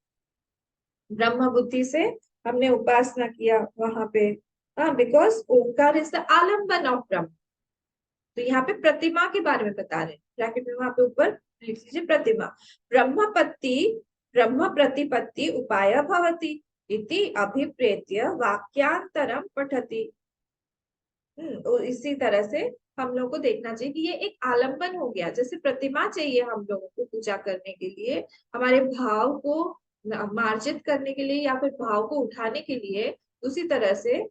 Speaker 1: ब्रह्म बुद्धि से हमने उपासना किया वहां पे। हाँ, बिकॉज ओंकार इज द आलम्बन ऑफ ब्रह्म। तो यहाँ पे प्रतिमा के बारे में बता रहे हैं, ब्रैकेट में वहां पे ऊपर लिख लीजिए प्रतिमा। ब्रह्मपत्ति ब्रह्म प्रतिपत्ति उपाय भवति इति अभिप्रेत्य वाक्यांतरम पठति। तो इसी तरह से हम लोग को देखना चाहिए कि ये एक आलंबन हो गया, जैसे प्रतिमा चाहिए हम लोगों को पूजा करने के लिए, हमारे भाव को मार्जित करने के लिए या फिर भाव को उठाने के लिए, उसी तरह से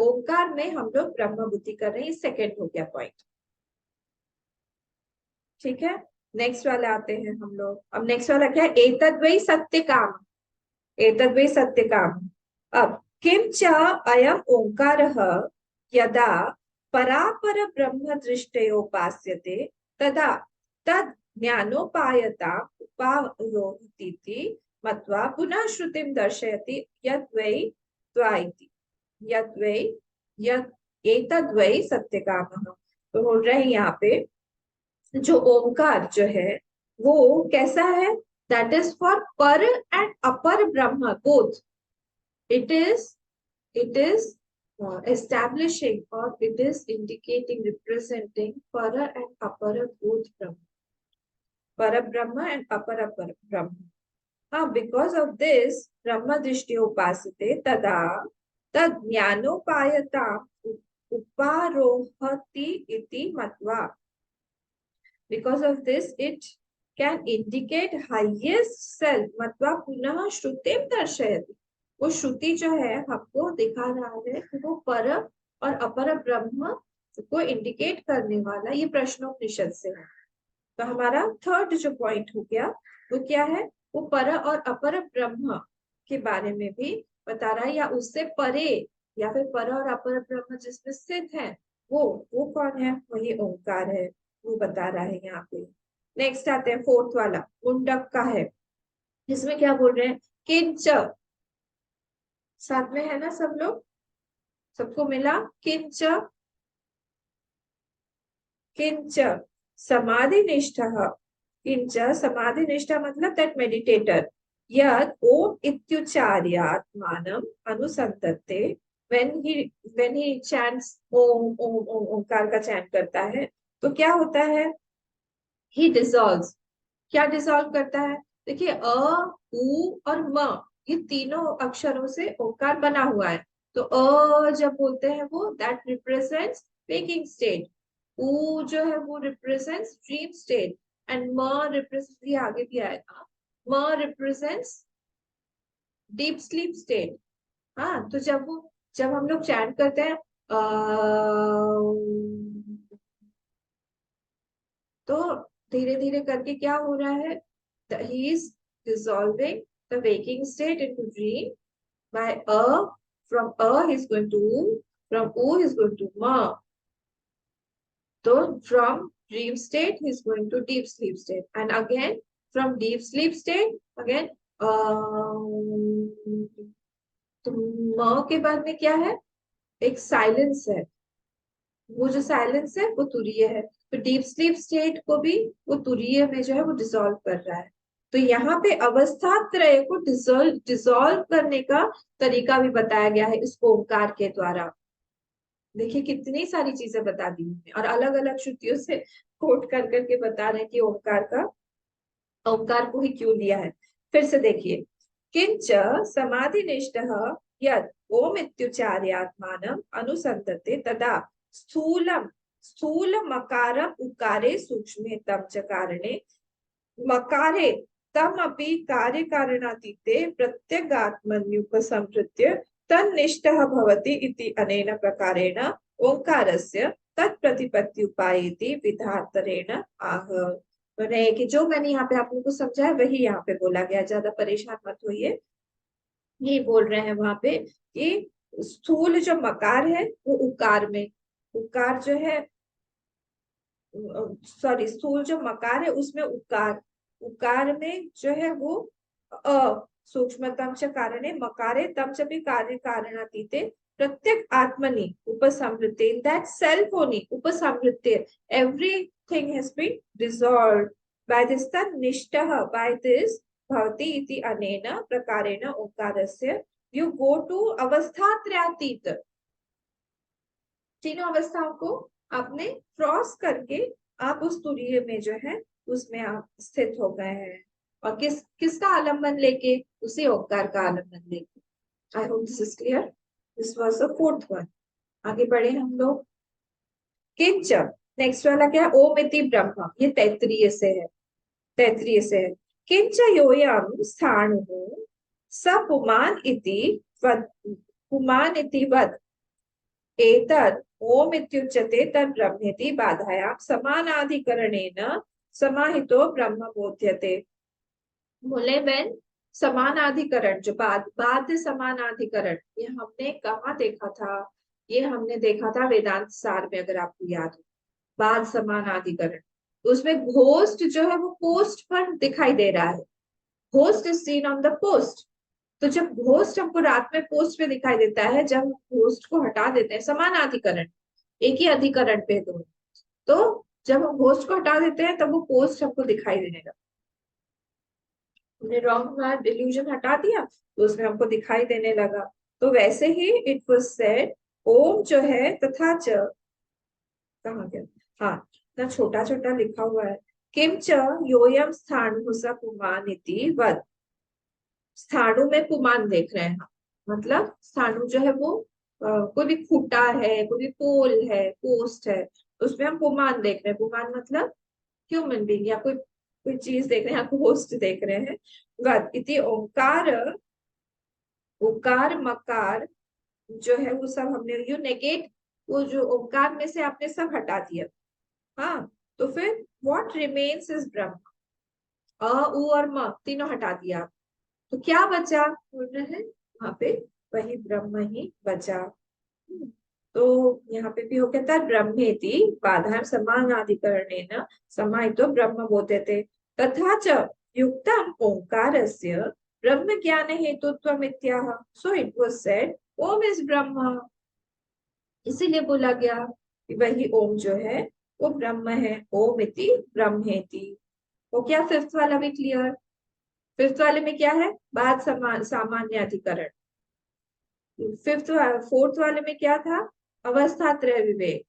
Speaker 1: ओंकार में हम लोग ब्रह्म बुद्धि कर रहे हैं। सेकेंड हो गया पॉइंट। ठीक है, नेक्स्ट वाला आते हैं हम लोग। अब नेक्स्ट वाला क्या है? एतद् वै सत्य काम, एतद् वै सत्य काम। अब किम च अयम ओंकारः यदा परापर ब्रह्म दृष्टयोपास्यते तदा तद ज्ञानोपायता उपारोहितीति मत्वा पुनः श्रुतिं दर्शयति यद् वै त्वाइति, यद् वै यत् एतद् वै सत्य कामः। तो बोल रहे हैं यहाँ पे जो ओंकार जो है वो कैसा है? दैट इज फॉर पर and upper Brahma both. it is establishing or it is indicating, representing para and apara both brahma, para brahma and apara brahma. Because of this brahma drishti upasite tada tad jnanopayata uparohati iti matva. Because of this it can indicate highest self matva पुनः श्रुतिम दर्शयति। वो श्रुति जो है हमको दिखा रहा है कि वो पर और अपर ब्रह्म को इंडिकेट करने वाला ये प्रश्नोपनिषद से है। तो हमारा थर्ड जो पॉइंट हो गया वो क्या है? वो पर और अपर ब्रह्म के बारे में भी बता रहा है, या उससे परे, या फिर पर और अपर ब्रह्म जिसमें स्थित है वो कौन है? वही ओंकार है, वो बता रहा है यहाँ पे। नेक्स्ट आते हैं फोर्थ वाला, मुंडक का है। इसमें क्या बोल रहे हैं? किंच, साथ में है ना सब लोग, सबको मिला? किंच किंच समाधि निष्ठः, किंच समाधि निष्ठा मतलब दैट मेडिटेटर यद ओम इत्युच्चार्यात्मानम् अनुसंतते। when he chants Om Om Om, ओंकार का चैंट करता है तो क्या होता है? he dissolves। क्या डिसॉल्व करता है? देखिए अ, उ और म, ये तीनों अक्षरों से ओंकार बना हुआ है। तो अ जब बोलते हैं वो दैट रिप्रेजेंट्स वेकिंग स्टेट, उ जो है वो रिप्रेजेंट्स ड्रीम स्टेट, एंड म रिप्रेजेंट्स, ये आगे भी आएगा, म रिप्रेजेंट्स डीप स्लीप स्टेट। हाँ, तो जब हम लोग चैंट करते हैं तो धीरे धीरे करके क्या हो रहा है? He is dissolving the waking state into dream by a, from a he is going to u, from u he is going to ma. So from dream state he is going to deep sleep state, and again from deep sleep state again तो म के बाद में क्या है? एक silence है, वो जो साइलेंस है वो तुरीय है। तो डीप स्लीप स्टेट को भी वो तुरीय में जो है वो डिसॉल्व कर रहा है। तो यहाँ पे अवस्था त्रय को डिसॉल्व करने का तरीका भी बताया गया है इस ओंकार के द्वारा। देखिए कितनी सारी चीजें बता दी हमने, और अलग अलग श्रुतियों से कोट कर करके बता रहे हैं कि ओंकार को ही क्यों लिया है। फिर से देखिए, किंच समाधि निष्ठः यद ओम इत्युच्चार्यात्मानम् अनुसंतते तदा स्थूलम स्थूल मकारम उकारे सूक्ष्मे तम च कारणे मकारे तम अपि कार्य कारणातीते प्रत्यगात्मन्युपसंहृत्य तन्निष्ठः भवति इति अनेन प्रकारेण ओंकारस्य तत्प्रतिपत्ति उपायेति विधातरेण आह। मैंने कि जो मैंने यहाँ पे आप लोगों को समझाया वही यहाँ पे बोला गया, ज्यादा परेशान मत होइए। ये बोल रहे हैं वहां पे कि स्थूल जो मकार है वो उकार में, उकार जो है सॉरी स्थूल जो मकार है उसमें उकार, उकार में जो है वो अ सूक्ष्मतम च कारणे मकारे तम च भी कार्य कारणातीते प्रत्येक आत्मनि उपसंवृत्ते, इन दैट सेल्फ ओनली उपसंवृत्ते everything has been dissolved by this तन्निष्ठः, by this भवति इति अनेन प्रकारेण ओंकारस्य you go to अवस्थात्रयातीत, तीनों अवस्थाओं को आपने क्रॉस करके आप उस तुरीय में जो है उसमें आप स्थित हो गए हैं। और किसका आलम्बन लेके? उसी ओंकार का आलम्बन लेके। आई hope this is clear. This was the fourth one. आगे बढ़े हम लोग। किंच नेक्स्ट वाला क्या है? ओम इति ब्रह्म, ये तैत्तिरीय से है, तैत्तिरीय से है। किंच योयम स्थाणुः स पुमान इति वद, पुमान इति वद एतद् ओम इत्युच्यते तद् ब्रह्मेति बाधायां समानाधिकरणेन समाहितो ब्रह्म बोध्यते। बोले बहन समानाधिकरण जो बाध्य समानाधिकरण, ये हमने कहाँ देखा था? ये हमने देखा था वेदांत सार में, अगर आपको याद हो। बाध्य समानाधिकरण, उसमें घोस्ट जो है वो पोस्ट पर दिखाई दे रहा है। Ghost is seen on the post. तो जब घोस्ट हमको रात में पोस्ट पे दिखाई देता है, जब घोस्ट को हटा देते हैं, समानाधिकरण एक ही अधिकरण पे दोनों, तो जब हम घोस्ट को हटा देते हैं तब वो पोस्ट हमको दिखाई देने लगा। हमने रॉन्ग इल्यूजन हटा दिया तो उसमें हमको दिखाई देने लगा। तो वैसे ही इट वाज सेड ओम जो है तथा च, कहाँ गया? हाँ, इतना छोटा छोटा लिखा हुआ है। किम च योयम स्थाणु स पुमान इति वद, स्थाणु में पुमान देख रहे हैं हम, मतलब स्थाणु जो है वो कोई भी खूटा है, कोई भी पोल है, पोस्ट है, उसमें हम पुमान देख रहे हैं। पुमान मतलब ह्यूमन बीइंग या कोई कोई चीज देख रहे हैं, होस्ट देख रहे हैं। वद इति ओंकार, ओकार मकार जो है वो सब हमने यू नेगेट, वो जो ओंकार में से आपने सब हटा दिया। हाँ, तो फिर व्हाट रिमेन्स इज ब्रह्म। अ उ और म तीनों हटा दिया, तो क्या बचा? बोल रहे हैं वहां पे वही ब्रह्म ही बचा। तो यहाँ पे भी हो गया था ब्रह्मेति बाधा समानाधिकरणेन समाहितो ब्रह्म बोध्यते। तथा च युक्तम ओंकारस्य ब्रह्म ज्ञान हेतुत्वम् इत्याह। So it was said Om is Brahma, इसीलिए बोला गया कि वही ओम जो है वो ब्रह्म है। ओम इति ब्रह्मेति हो गया। फिफ्थ वाला भी क्लियर। फिफ्थ वाले में क्या है? बात सामान्य अधिकरण। फोर्थ वाले में क्या था? अवस्था त्रय विवेक।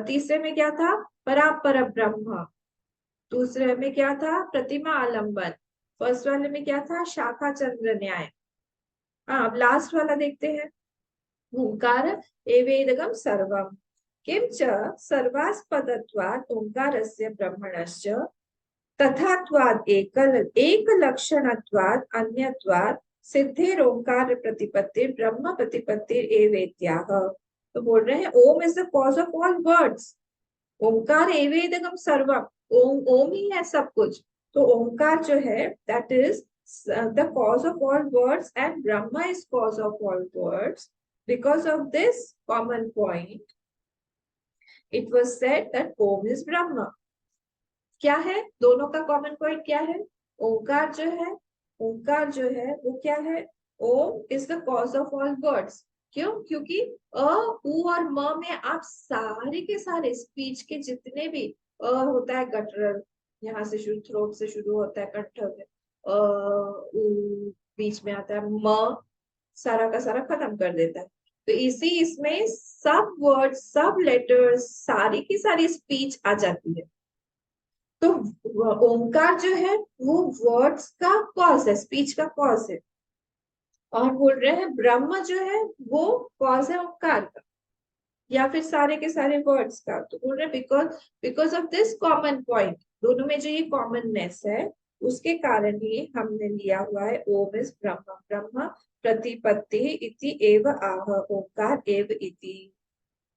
Speaker 1: तीसरे में क्या था? परापर ब्रह्म। दूसरे में क्या था? प्रतिमा आलंबन। फर्स्ट वाले में क्या था? शाखा चंद्र न्याय। हाँ, अब लास्ट वाला देखते हैं। ओंकार एवेदगम सर्वम किंच सर्वास्पदत्वात् ओंकारस्य ब्रह्मणस्य तथात्वाद एक लक्षणत्वाद अन्यत्वाद सिद्धेरोंकार प्रतिपत्ति ब्रह्म प्रतिपत्ति एवेत्याह। तो बोल रहे हैं Om is the cause of all words. Omkara एवेदगम सर्वम, ओम ही है सब कुछ। तो ओंकार जो है that is the cause of all words and Brahman is cause of all words. Because of this common point it was said that Om is Brahman. क्या है दोनों का कॉमन पॉइंट? क्या है? ओंकार जो है, ओंकार जो है वो क्या है? Om is the cause of all words. क्यों? क्योंकि अ उ और म में आप सारे के सारे स्पीच के जितने भी होता है गटरल, यहाँ से शुरू, थ्रोट से शुरू होता है, कंठ में उ बीच में आता है, म सारा का सारा खत्म कर देता है। तो इसी इसमें सब वर्ड्स, सब लेटर्स, सारी की सारी स्पीच आ जाती है। तो ओंकार जो है वो वर्ड्स का कॉज है, स्पीच का कॉज है। और बोल रहे हैं ब्रह्म जो है वो कॉज है ओंकार का या फिर सारे के सारे वर्ड्स का। तो बोल रहे because of this common point, दोनों में जो ये कॉमननेस है उसके कारण ही हमने लिया हुआ है ओम इज ब्रह्म। ब्रह्म प्रतिपत्ति इति एव आह, ओंकार एव इति।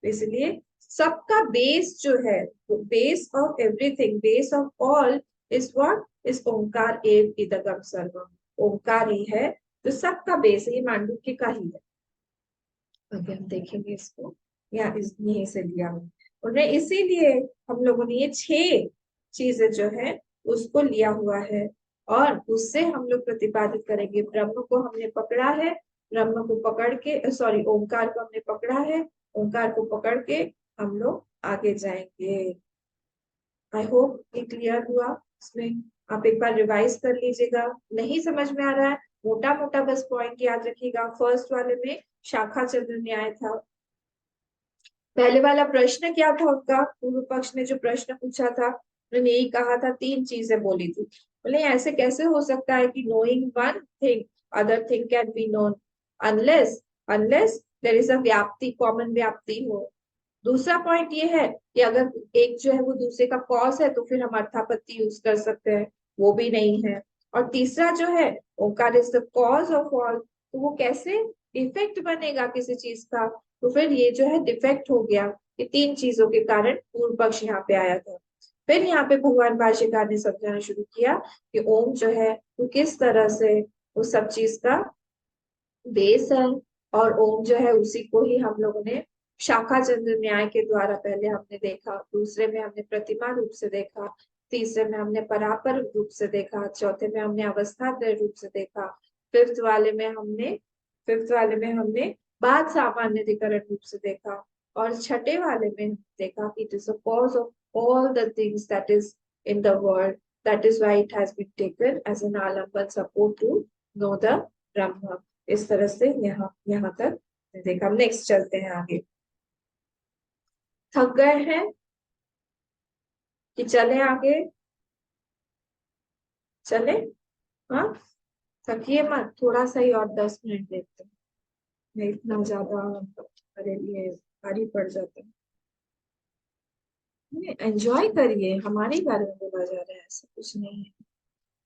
Speaker 1: इसलिए सबका बेस जो है, base of everything, base of all is what? Is Omkara एव इदगम सर्वम। ओंकार ही है तो सबका बेस, ये मांडुक्य का ही है। अभी हम देखेंगे इसको, या इस यहीं से लिया उन्हें, इसीलिए हम लोगों ने ये 6 चीजें जो है उसको लिया हुआ है, और उससे हम लोग प्रतिपादित करेंगे। ब्रह्म को हमने पकड़ा है, ब्रह्म को पकड़ के, सॉरी, ओंकार को हमने पकड़ा है, ओंकार को पकड़ के हम लोग आगे जाएंगे। आई होप ये क्लियर हुआ। इसमें आप एक बार रिवाइज कर लीजिएगा, नहीं समझ में आ रहा है मोटा मोटा बस पॉइंट याद रखिएगा। फर्स्ट वाले में शाखा चंद्र न्याय था। पहले वाला प्रश्न क्या था उनका, पूर्व पक्ष ने जो प्रश्न पूछा था, उन्होंने यही कहा था, 3 चीजें बोली थी। बोले ऐसे कैसे हो सकता है कि knowing one thing other thing can be known unless unless there is a व्याप्ति, कॉमन व्याप्ति हो। दूसरा पॉइंट ये है कि अगर एक जो है वो दूसरे का कॉज है तो फिर हम अर्थापत्ति यूज कर सकते हैं, वो भी नहीं है। और तीसरा जो है, Omkara is the cause of all, तो वो कैसे इफेक्ट बनेगा किसी चीज का, तो फिर ये जो है डिफेक्ट हो गया। ये 3 चीजों के कारण पूर्व पक्ष यहाँ पे आया था। फिर यहाँ पे भगवान भाष्यकार ने समझाना शुरू किया कि ओम जो है वो किस तरह से वो सब चीज का बेस है, और ओम जो है उसी को ही हम लोगों ने शाखा चंद्र न्याय के द्वारा पहले हमने देखा, दूसरे में हमने प्रतिमा रूप से देखा, तीसरे में हमने परापर रूप से देखा, चौथे में हमने अवस्था रूप से देखा, फिफ्थ वाले में हमने फिफ्थ वाले में हमने बाद सामान्यधिकरण रूप से देखा, और छठे वाले में देखा कि it is the cause of all the things that is in the world, that is why it has been taken as an आलम्बन support to know the Brahma. इस तरह से यहाँ यहाँ तक देखा। हम नेक्स्ट चलते हैं आगे। थक गए हैं कि चले आगे? चले? हाँ, थकिए मत, थोड़ा सा ही और 10 मिनट देखते हैं, नहीं इतना ज्यादा हमारे लिए भारी पड़ जाता है। एंजॉय करिए, हमारे ही बारे में बोला जा रहा है, ऐसा कुछ नहीं है।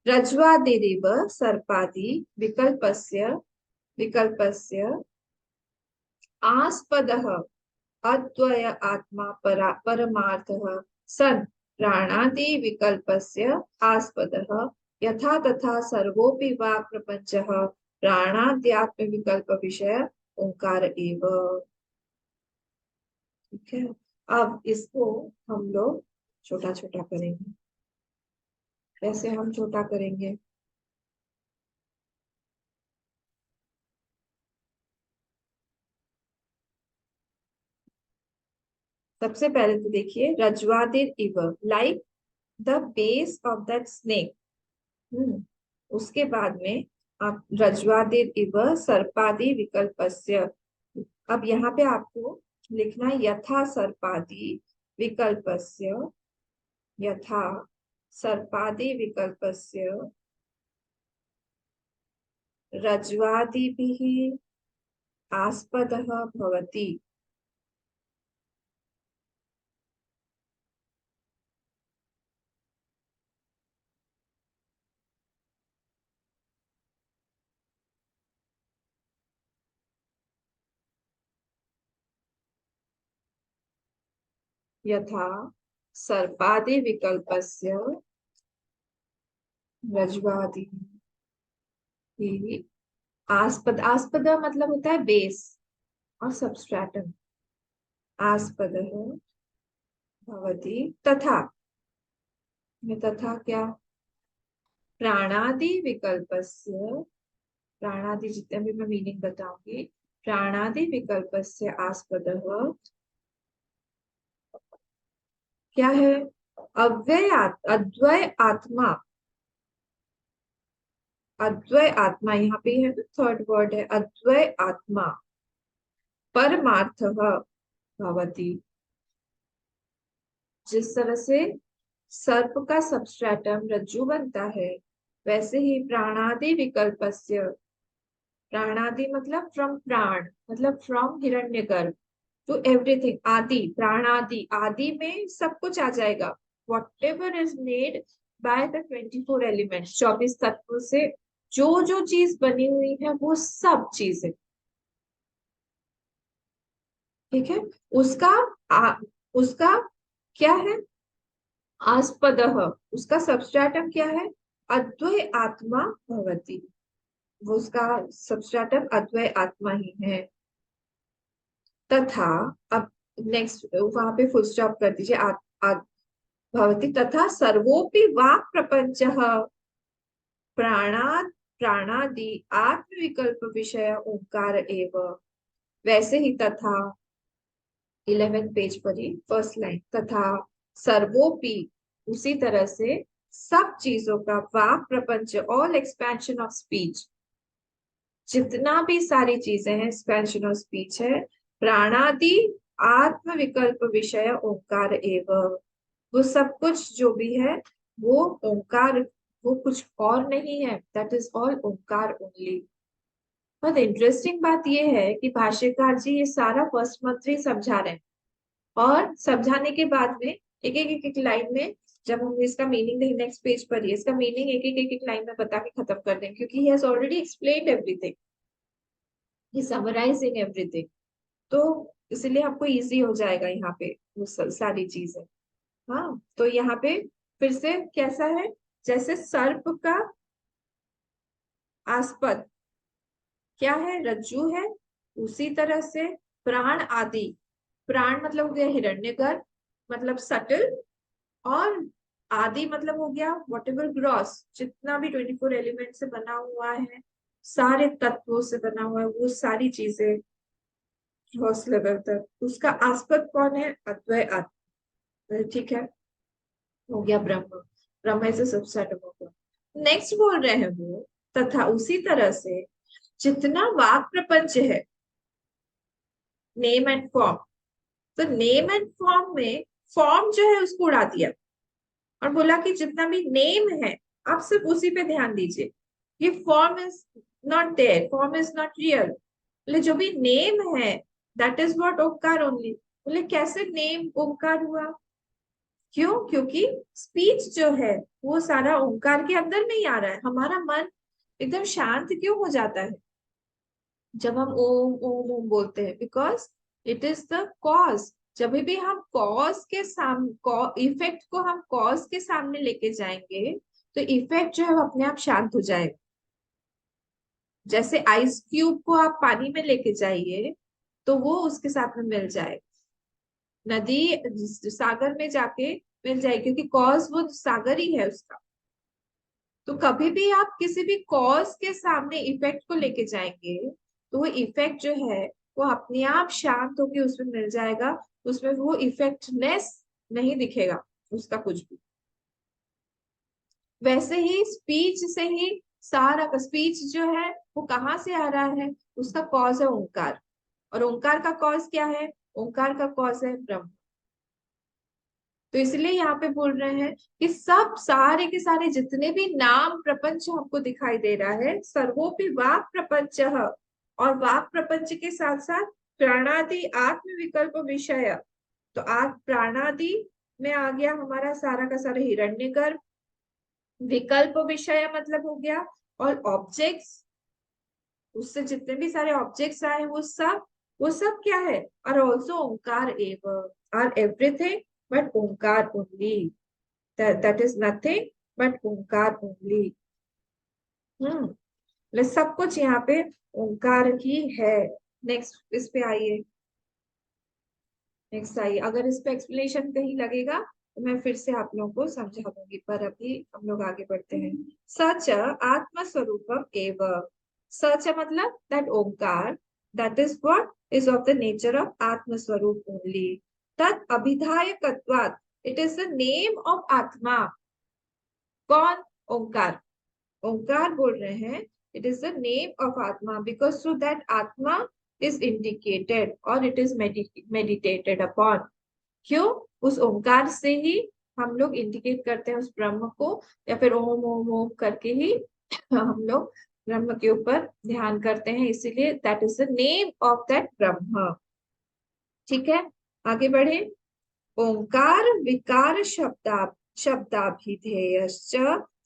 Speaker 1: रज्वादिरिव सर्पादि विकल्पस्य विकल्पस्य आस्पदः अद्वय आत्मा परमार्थः सन् प्राणादि विकल्पस्य आस्पदः यथा तथा सर्वोपि वा प्रपंचः प्राणाद्यात्म विकल्प विषय ओंकार एव। ठीक है, अब इसको हम लोग छोटा छोटा करेंगे। कैसे हम छोटा करेंगे? सबसे पहले तो देखिए, रज्वादिर इव, like the base of that snake. उसके बाद में आप रज्वादिर इव सर्पादि विकल्पस्य, अब यहाँ पे आपको लिखना है यथा सर्पादि विकल्पस्य, यथा सर्पादि विकल्पस्य रज्वादिभिः आस्पदः भवति। यथा सर्पादि विकल्पस्य रज्वादि आस्पद, आस्पद मतलब होता है बेस और सबस्ट्रेटम, आस्पद भवति तथा, में तथा क्या, प्राणादि विकल्पस्य, प्राणादि जितने भी मैं मीनिंग बताऊंगी, प्राणादि विकल्पस्य आस्पदः क्या है, अद्वय आत्मा, अद्वय आत्मा यहाँ पे है ना, थर्ड वर्ड है, अद्वय आत्मा परमार्थः भवति। जिस तरह से सर्प का सबस्ट्रेटम रज्जु बनता है, वैसे ही प्राणादि विकल्पस्य, प्राणादि मतलब फ्रॉम प्राण, मतलब फ्रॉम हिरण्यगर्भ टू एवरीथिंग, आदि, प्राणादि, आदि में सब कुछ आ जाएगा। whatever is made by the 24 elements, 24 तत्वों से जो जो चीज बनी हुई है वो सब चीजें, ठीक है, उसका क्या है, आस्पदः, उसका सबस्ट्रेटम क्या है, अद्वय आत्मा भवति, वो उसका सबस्ट्रेटम अद्वय आत्मा ही है। तथा, अब नेक्स्ट वहां पे फुल स्टॉप कर दीजिए, भवति तथा सर्वोपि वाक् प्रपंचः प्राणात् प्राणादि आत्मविकल्प विषय ओंकार एव। वैसे ही तथा 11th पेज पर ही फर्स्ट लाइन, तथा सर्वोपि उसी तरह से सब चीजों का वाक् प्रपंच, ऑल एक्सपेंशन ऑफ स्पीच, जितना भी सारी चीजें हैं एक्सपेंशन ऑफ स्पीच है, प्राणादि आत्म विकल्प विषय ओंकार एव, वो सब कुछ जो भी है वो ओंकार, वो कुछ और नहीं है, that is all Omkara only. बहुत इंटरेस्टिंग बात ये है कि भाष्यकार जी ये सारा फर्स्ट मंत्र समझा रहे हैं, और समझाने के बाद में एक एक एक लाइन में, जब हम इसका मीनिंग देखें नेक्स्ट पेज पर ही, इसका मीनिंग एक लाइन में बता के खत्म कर देंगे, क्योंकि he has already explained everything, he summarizing everything, तो इसलिए आपको इजी हो जाएगा यहाँ पे वो सारी चीजें। हाँ, तो यहाँ पे फिर से कैसा है, जैसे सर्प का आस्पद क्या है, रज्जु है, उसी तरह से प्राण आदि, प्राण मतलब हो गया हिरण्यगर्भ, मतलब सटल, और आदि मतलब हो गया वॉट एवर ग्रॉस, जितना भी 24 एलिमेंट से बना हुआ है, सारे तत्वों से बना हुआ है, वो सारी चीजें ग्रॉस लेवल तक, उसका आस्पद कौन है, अद्वय आत्मा। ठीक है, हो गया ब्रह्म, ब्रह्म is a subset of God. Next बोल रहे हैं वो, तथा उसी तरह से जितना वाक् प्रपंच है, नेम एंड फॉर्म, तो नेम एंड फॉर्म में फॉर्म जो है उसको उड़ा दिया, और बोला कि जितना भी नेम है आप सिर्फ उसी पे ध्यान दीजिए, ये form is not there, form is not real, बोले जो भी नेम है that is what Omkara only. बोले कैसे नेम ओंकार हुआ, क्यों, क्योंकि स्पीच जो है वो सारा ओंकार के अंदर में ही आ रहा है। हमारा मन एकदम शांत क्यों हो जाता है जब हम ओम ओम ओम बोलते हैं, because it is the cause. जब भी हम कॉज के सामने, इफेक्ट को हम कॉज के सामने लेके जाएंगे तो इफेक्ट जो है वो अपने आप शांत हो जाएगा। जैसे आइस क्यूब को आप पानी में लेके जाइए तो वो उसके साथ में मिल जाएगा, नदी सागर में जाके मिल जाएगी, क्योंकि कॉज वो सागर ही है उसका। तो कभी भी आप किसी भी कॉज के सामने इफेक्ट को लेके जाएंगे तो वो इफेक्ट जो है वो अपने आप शांत होकर उसमें मिल जाएगा, उसमें वो इफेक्टनेस नहीं दिखेगा उसका कुछ भी। वैसे ही स्पीच से ही सारा का स्पीच जो है वो कहाँ से आ रहा है, उसका कॉज है ओंकार, और ओंकार का कॉज क्या है, ओंकार का कॉज है ब्रह्म। तो इसलिए यहाँ पे बोल रहे हैं कि सब सारे के सारे जितने भी नाम प्रपंच हमको दिखाई दे रहा है, सर्वोपि वाक् प्रपंच, और वाक् प्रपंच के साथ साथ प्राणादि आत्म विकल्प विषय, तो आज प्राणादि में आ गया हमारा सारा का सारा हिरण्यगर्भ, विकल्प विषय मतलब हो गया और ऑब्जेक्ट्स, उससे जितने भी सारे ऑब्जेक्ट्स आए वो सब क्या है, और ऑल्सो ओंकार एव, are everything but Omkar only, that is nothing but Omkar only. सब कुछ यहाँ पे ओंकार ही है। नेक्स्ट इस पे आइए, नेक्स्ट आइए, अगर इस पे एक्सप्लेनेशन कहीं लगेगा तो मैं फिर से आप लोगों को समझा दूंगी, पर अभी हम लोग आगे बढ़ते हैं। सच आत्मस्वरूपम एव, सच मतलब that Omkara, that is what is of the nature of atmaswarup only, तत् अभिधायकत्वात्, it is the name of atma. कौन, ओंकार, ओंकार बोल रहे हैं it is the name of atma, because through that atma is indicated और it is meditated upon। क्यों, उस ओंकार से ही हम लोग इंडिकेट करते हैं उस ब्रह्म को, या फिर ओम ओम ओम करके ही हम लोग ब्रह्म के ऊपर ध्यान करते हैं, इसीलिए that is the name of that Brahma. ठीक है, आगे बढ़े। ओंकार विकार शब्दाभिधेयश्च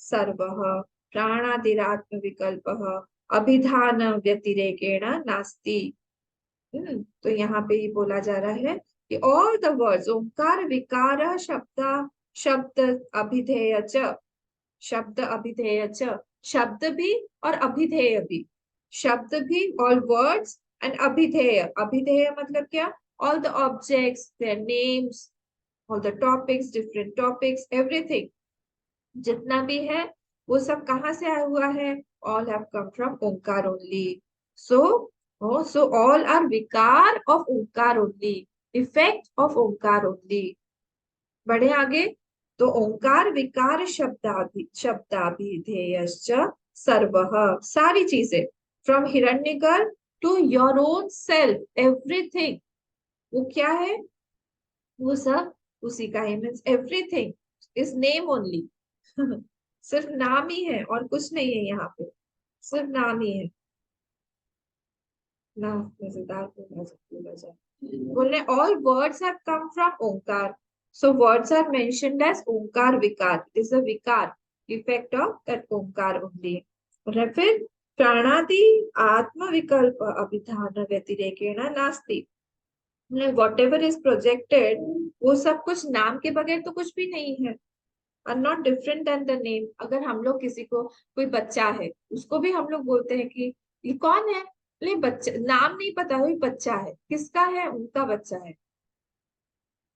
Speaker 1: सर्वः प्राणादिरात्म विकल्पः अभिधान व्यतिरेकेण नास्ति। तो यहाँ पे ये बोला जा रहा है कि ऑल द वर्ड्स, ओंकार विकार शब्द अभिधेय च, शब्द अभिधेय च, शब्द भी और अभिधेय भी, शब्द भी, ऑल वर्ड्स एंड अभिधेय, अभिधेय मतलब क्या? All the objects, their names, all the topics, different topics, everything जितना भी है वो सब कहाँ से आया हुआ है? All have come from Omkara only. So so all are vikara of Omkara only, effect of Omkara only. बढ़े आगे. तो ओंकार विकार शब्दाभिधेयश्च सर्वः, सारी चीजें, from Hiranyagarbha to your own self, everything वो क्या है? वो सब उसी का है. Means everything is name only. सिर्फ नाम ही है और कुछ नहीं है यहाँ पे, सिर्फ नाम ही है. ना मजेदार बोला जाए, बोले all words have come from Omkar. So words are mentioned as Omkar विकार. It is a विकार, effect of that Onkar only. और फिर प्राणादि आत्म विकल्प अभिधान व्यतिरेकेण नास्ति. Whatever is projected, वो सब कुछ नाम के बगैर तो कुछ भी नहीं है. Are not different than the name. अगर हम लोग किसी को, कोई बच्चा है, उसको भी हम लोग बोलते हैं कि ये कौन है? ले बच्चा, नाम नहीं पता, वही बच्चा है. किसका है? उनका बच्चा है.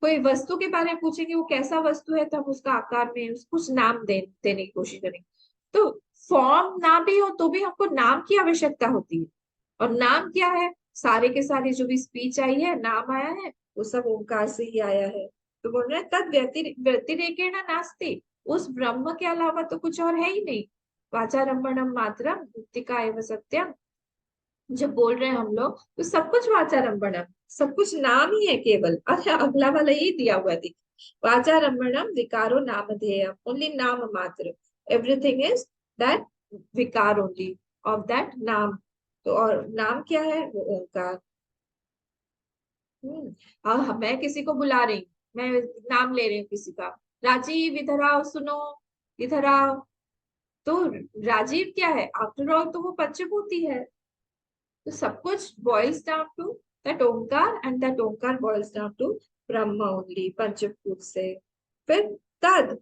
Speaker 1: कोई वस्तु के बारे में पूछेंगे वो कैसा वस्तु है, तो हम उसका आकार में कुछ नाम देने की कोशिश करेंगे. तो फॉर्म ना भी हो तो भी हमको नाम की आवश्यकता होती है. और नाम क्या है? सारे के सारे जो भी स्पीच आई है, नाम आया है, वो सब ओंकार से ही आया है. तो बोल रहे हैं तद व्यतिरेकेण नास्ति, उस ब्रह्म के अलावा तो कुछ और है ही नहीं. वाचारंभणम मात्रम मृत्तिका एव सत्यम. जब बोल रहे हैं हम लोग तो सब कुछ वाचारंभणम, सब कुछ नाम ही है केवल. अच्छा, अगला वाला यही दिया हुआ थी. वाचारंभणम विकारो नामधेयम, ओनली नाम मात्र. एवरीथिंग इज दैट विकार ओनली ऑफ दैट नाम. तो और नाम क्या है? वो ओंकार. मैं किसी को बुला रही हूँ, मैं नाम ले रही हूँ किसी का, राजीव इधर आओ, सुनो इधर आओ. तो राजीव क्या है? आफ्टर ऑल तो वो पंचभूति है. तो सब कुछ boils down to that Omkar, and that Omkar boils down to Brahma only, पंचभूत से. फिर तद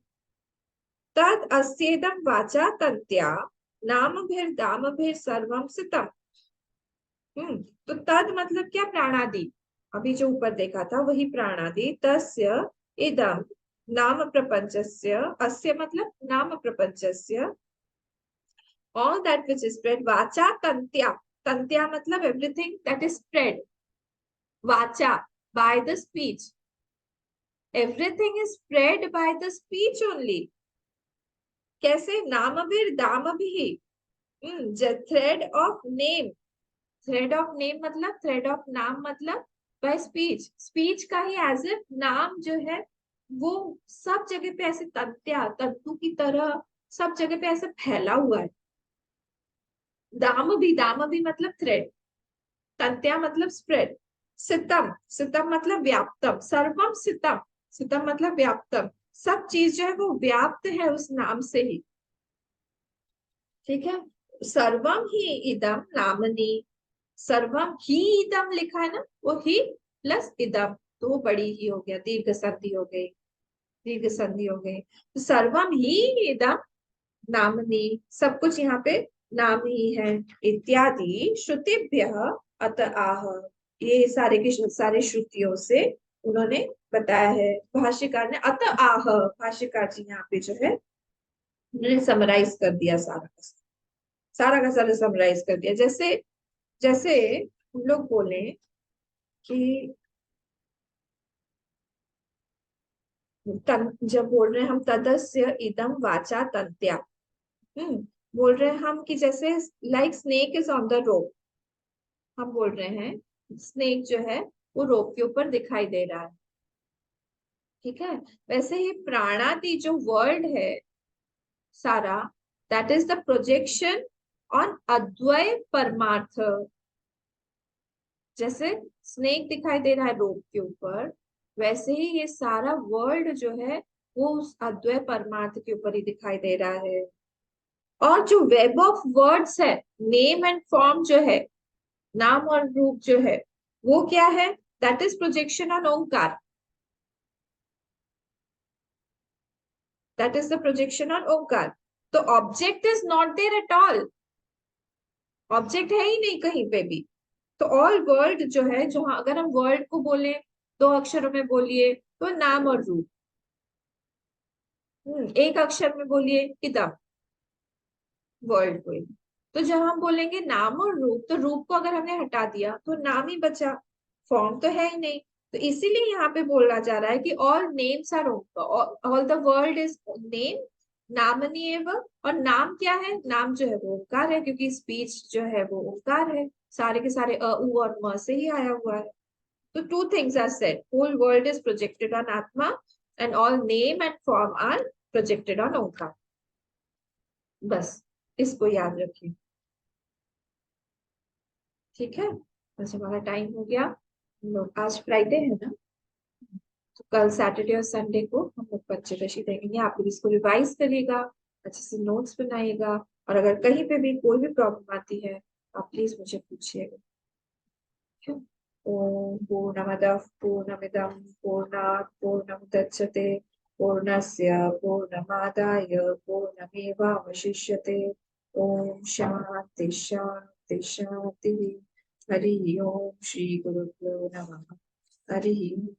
Speaker 1: तद अस्येदम वाचा तंत्या नामभिर् सर्वम सितम. तो तद मतलब क्या? प्राणादि. अभी जो ऊपर देखा था वही प्राणादि. तस्य इदम नाम प्रपंचस्य, अस्य मतलब नाम प्रपंचस्य, all that which is spread. वाचा तंत्या, तंत्या मतलब everything that is spread. वाचा, by the speech. Everything is spread by the speech only. कैसे? नामभिर् दामभिः, thread of name. Thread of name मतलब, थ्रेड ऑफ नाम मतलब बाय स्पीच. स्पीच का ही एज इफ नाम जो है वो सब जगह पे ऐसे तंत्या, तंतु की तरह सब जगह पे ऐसे फैला हुआ है. दाम भी मतलब थ्रेड. तंत्या मतलब स्प्रेड. सितम, सितम मतलब व्याप्तम. सर्वम सितम, सितम मतलब व्याप्तम. सब चीज जो है वो व्याप्त है उस नाम से ही. ठीक है. सर्वम ही इदम नामनी. सर्वम ही इदम लिखा है ना, वो ही प्लस इदम, तो वो बड़ी ही हो गया, दीर्घ संधि हो गई, दीर्घ संधि हो गई. तो सर्वम ही इदम नामनी, सब कुछ यहाँ पे नाम ही है. इत्यादि श्रुतिभ्य अत आह, ये सारे के सारे श्रुतियों से उन्होंने बताया है. भाष्यकार ने अत आह, भाष्यकार जी यहाँ पे जो है उन्होंने समराइज कर दिया, सारा का सारा समराइज कर दिया. जैसे जैसे हम लोग बोले कि जब बोल रहे हैं हम तदस्य इदम वाचा तंत्या, बोल रहे हैं हम कि जैसे like snake is on the rope. हम बोल रहे हैं स्नेक जो है वो रोप के ऊपर दिखाई दे रहा है. ठीक है. वैसे ही प्राणादि जो वर्ल्ड है सारा, that is the projection on advaya paramartha. जैसे स्नेक दिखाई दे रहा है रोप के ऊपर, वैसे ही ये सारा वर्ल्ड जो है वो उस अद्वय परमार्थ के ऊपर ही दिखाई दे रहा है. और जो वेब ऑफ वर्ड्स है, नेम एंड फॉर्म जो है, नाम और रूप जो है, वो क्या है? That is projection on Omkara. That is the projection on Omkara. तो object is not there at all. Object है ही नहीं कहीं पे भी. तो ऑल वर्ड जो है, जहां अगर हम वर्ड को बोले 2 अक्षरों में बोलिए तो नाम और रूप, 1 अक्षर में बोलिए इदम, वर्ड को। तो जब हम बोलेंगे नाम और रूप, तो रूप को अगर हमने हटा दिया तो नाम ही बचा, फॉर्म तो है ही नहीं। तो इसीलिए यहाँ पे बोला जा रहा है कि all names are all the world is name, नामनी एवं। और नाम क्या है? नाम जो है वो ओंकार है, क्योंकि स्पीच जो है वो ओंकार है, सारे के सारे अ उ और म से ही आया हुआ है। तो two things are said, whole world is projected on atma and all name and form are projected on Omkara. बस इसको याद रखिए, ठीक है। बस हमारा टाइम हो गया। हम लोग आज फ्राइडे है ना, तो कल सैटरडे और संडे को हम लोग पंचदशी देखेंगे। आप लोग इसको रिवाइज करिएगा, अच्छे से नोट्स बनाइएगा, और अगर कहीं पे भी कोई भी प्रॉब्लम आती है आप प्लीज मुझे पूछिएगा, ठीक है। ओम पूर्णमदः पूर्णमिदं पूर्णात् पूर्णमुदच्यते पूर्णस्य पूर्णमादाय पूर्णमेवावशिष्यते। ओम शांति शांति शांति। हरि ओम। श्री गुरुभ्यो नमः। हरि